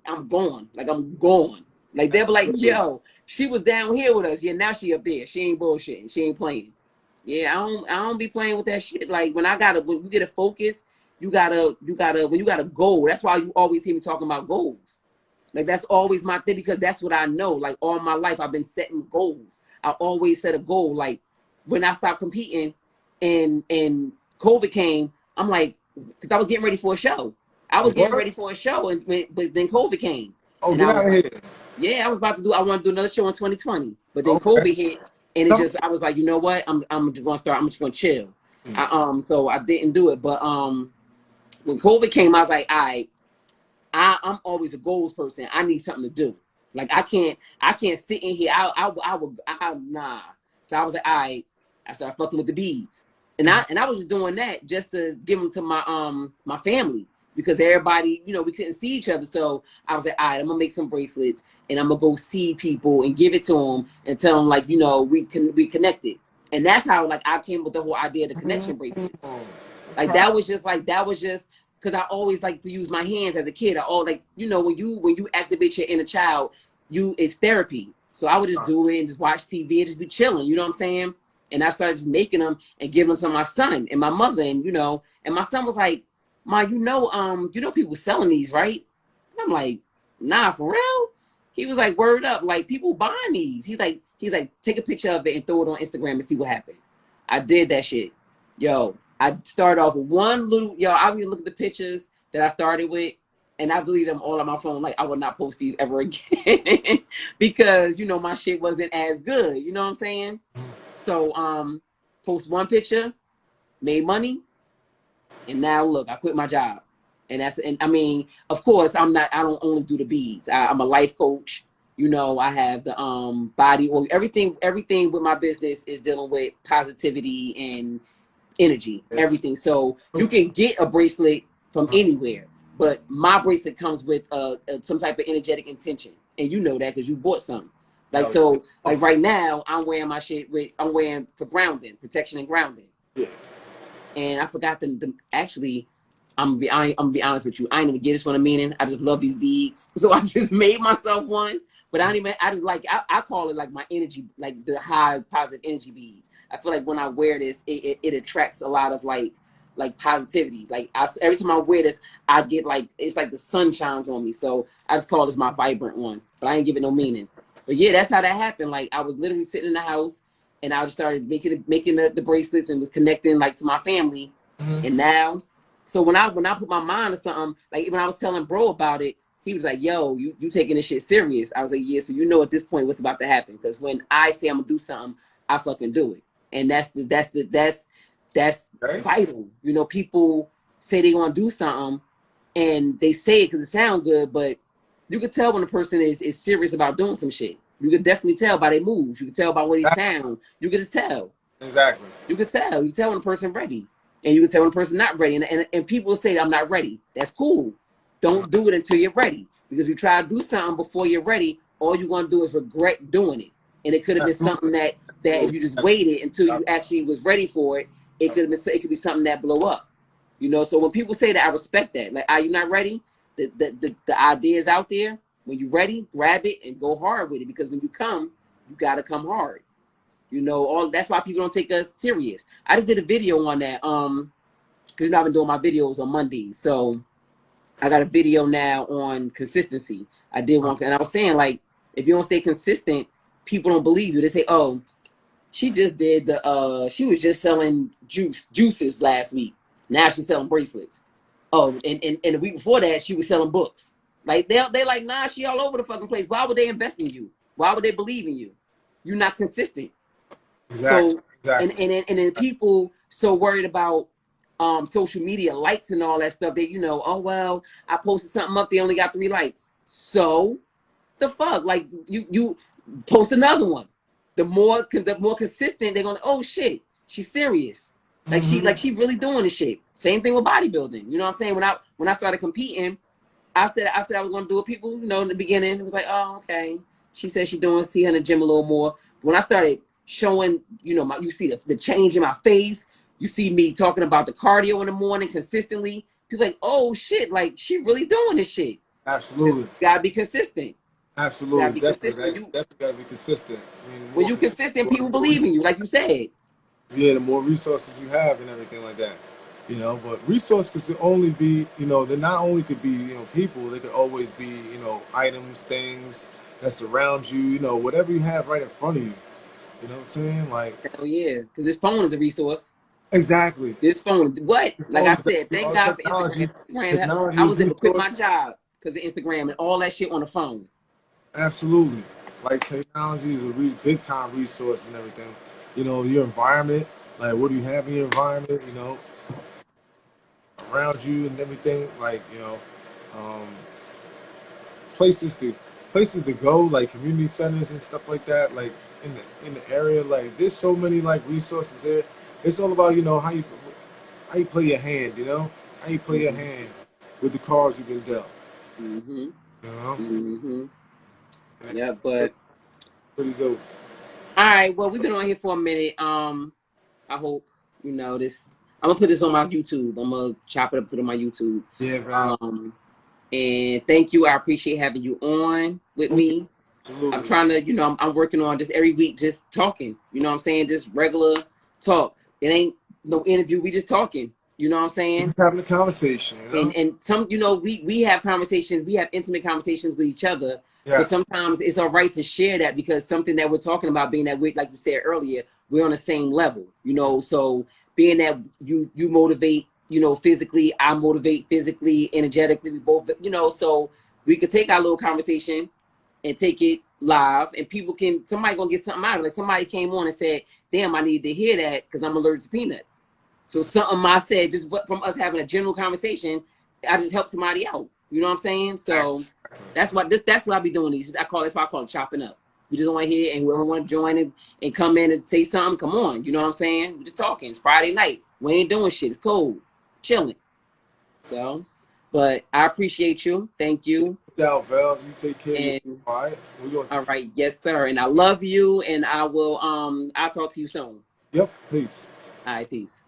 I'm gone. Like I'm gone. Like they'll be like, yo, she was down here with us. Yeah, now she up there. She ain't bullshitting. She ain't playing. Yeah, I don't be playing with that shit. Like when you get a focus, you gotta when you got a goal. That's why you always hear me talking about goals. Like that's always my thing because that's what I know. Like all my life I've been setting goals. I always set a goal. Like when I stopped competing and COVID came, I'm like, because I was getting ready for a show. I was getting ready for a show, but then COVID came. Oh, and get I was out of like, here. yeah, I want to do another show in 2020, but then COVID hit, and I was like, you know what? I'm just gonna chill. So I didn't do it. But when COVID came, I was like, all right, I'm always a goals person. I need something to do. Like I can't sit in here. Nah. So I was like, all right. I started fucking with the beads, and I was just doing that just to give them to my family because everybody, you know, we couldn't see each other. So I was like, all right, I'm gonna make some bracelets and I'm gonna go see people and give it to them and tell them like, you know, we connected. And that's how like I came with the whole idea of the connection bracelets. Like that was just because I always like to use my hands as a kid. I all like, you know, when you activate your inner child, it's therapy. So I would just do it and just watch TV and just be chilling. You know what I'm saying? And I started just making them and giving them to my son and my mother, and you know, and my son was like, "Ma, you know people selling these, right?" And I'm like, "Nah, for real." He was like, "Word up, like people buying these." He's like, take a picture of it and throw it on Instagram and see what happened. I did that shit, yo. I started off with one little, I even look at the pictures that I started with, and I deleted them all on my phone. Like I would not post these ever again because you know my shit wasn't as good. You know what I'm saying? So post one picture, made money, and now look, I quit my job. And I mean, of course, I don't only do the beads. I'm a life coach. You know, I have the body or everything with my business is dealing with positivity and energy, everything. So you can get a bracelet from anywhere, but my bracelet comes with some type of energetic intention. And you know that because you bought some. Like, so, like right now, I'm wearing my shit I'm wearing for grounding, protection and grounding. Yeah. And I forgot actually, I'm gonna be honest with you. I ain't even get this one a meaning. I just love these beads. So I just made myself one, but I just like, I call it like my energy, like the high positive energy beads. I feel like when I wear this, it attracts a lot of like positivity. Like every time I wear this, I get like, it's like the sun shines on me. So I just call this my vibrant one, but I ain't give it no meaning. But yeah, that's how that happened. Like I was literally sitting in the house and I just started making the bracelets and was connecting like to my family. And now, so when I put my mind to something, like when I was telling bro about it, he was like, yo, you taking this shit serious. I was like, yeah, so you know at this point what's about to happen. Because when I say I'm gonna do something, I fucking do it. And that's vital. You know, people say they want to do something and they say it because it sounds good, but you could tell when a person is serious about doing some shit. You could definitely tell by their moves. You could tell by what they sound. You could just tell. Exactly. You could tell. You tell when a person ready. And you can tell when a person not ready. And people say, I'm not ready. That's cool. Don't do it until you're ready. Because if you try to do something before you're ready, all you're going to do is regret doing it. And it could have been something that if you just waited until you actually was ready for it, it could be something that blow up. You know, so when people say that, I respect that. Like, are you not ready? The idea is out there. When you're ready, grab it and go hard with it. Because when you come, you got to come hard. You know, that's why people don't take us serious. I just did a video on that. Because you know I've been doing my videos on Mondays. So I got a video now on consistency. I did one, and I was saying, like, if you don't stay consistent, people don't believe you. They say, oh, she just did she was just selling juices last week. Now she's selling bracelets. Oh, and the week before that, she was selling books. Like they like, nah, she all over the fucking place. Why would they invest in you? Why would they believe in you? You're not consistent. Exactly. So Exactly. and then people so worried about social media likes and all that stuff that, you know, oh well, I posted something up, they only got 3 likes. So the fuck? Like you post another one. The more consistent, they're gonna, oh shit, she's serious. Mm-hmm. She really doing this shit. Same thing with bodybuilding. You know what I'm saying? When I started competing, I said I was gonna do it. People, you know, in the beginning, it was like, oh, okay. She said she doing, see her in the gym a little more. But when I started showing, you know, you see the change in my face. You see me talking about the cardio in the morning consistently. People like, oh shit, like she really doing this shit. You Absolutely. gotta be consistent. You gotta Absolutely. be Definitely. consistent. That definitely got to be consistent. I mean, the When more you consistent consistent, you are, people the more believe in you, like you said. yeah, the more resources you have and everything like that. You know, but resources could only be, you know, they not only could be, you know, people, they could always be, you know, items, things that surround you, you know, whatever you have right in front of you. You know what I'm saying? Like, Hell yeah, because this phone is a resource. exactly. This phone, what? Your Like I phone is said, thank all God for Instagram. technology, Instagram, I technology, was able to quit my resource. job because of Instagram and all that shit on the phone. Absolutely. Like technology is a big time resource and everything. You know, your environment, like what do you have in your environment, you know, around you and everything, like, you know, um, places to places to go, like community centers and stuff like that, like in the area, like there's so many like resources there. It's all about, you know, how you play your hand, you know, how you play your Mm-hmm. hand with the cards you've been dealt, Mm-hmm. you know, Mm-hmm. and Yeah, it's but pretty dope. all right. Well, we've been on here for a minute. I hope you know this. I'm gonna put this on my YouTube. I'm gonna chop it up, put it on my YouTube. Yeah, Val. Um, and thank you. I appreciate having you on with Oh yeah, me. I'm absolutely. trying to, you know, I'm working on just every week, just talking. You know what I'm saying? Just regular talk. It ain't no interview. We just talking. You know what I'm We're saying? just having a conversation, you know. And some, you know, we have conversations. We have intimate conversations with each other. Yeah, But sometimes it's all right to share that because something that we're talking about, being that we, like you said earlier, we're on the same level. You know, so being that you motivate, you know, physically, I motivate physically, energetically. We both, you know, so we could take our little conversation and take it live, and people can, somebody gonna get something out of it. Like somebody came on and said, damn, I need to hear that because I'm allergic to peanuts. So something I said, just from us having a general conversation, I just helped somebody out. You know what I'm saying? So that's what I be doing. These, that's why I call it chopping up. We just want to hear, and whoever want to join and come in and say something, come on. You know what I'm saying? We just talking. It's Friday night. We ain't doing shit. It's cold, chilling. So, but I appreciate you. Thank you. no doubt, Val. You take care of yourself. And All right, we're going to. all right, yes, sir. And I love you. And I will. I'll talk to you soon. Yep, peace. All right, peace.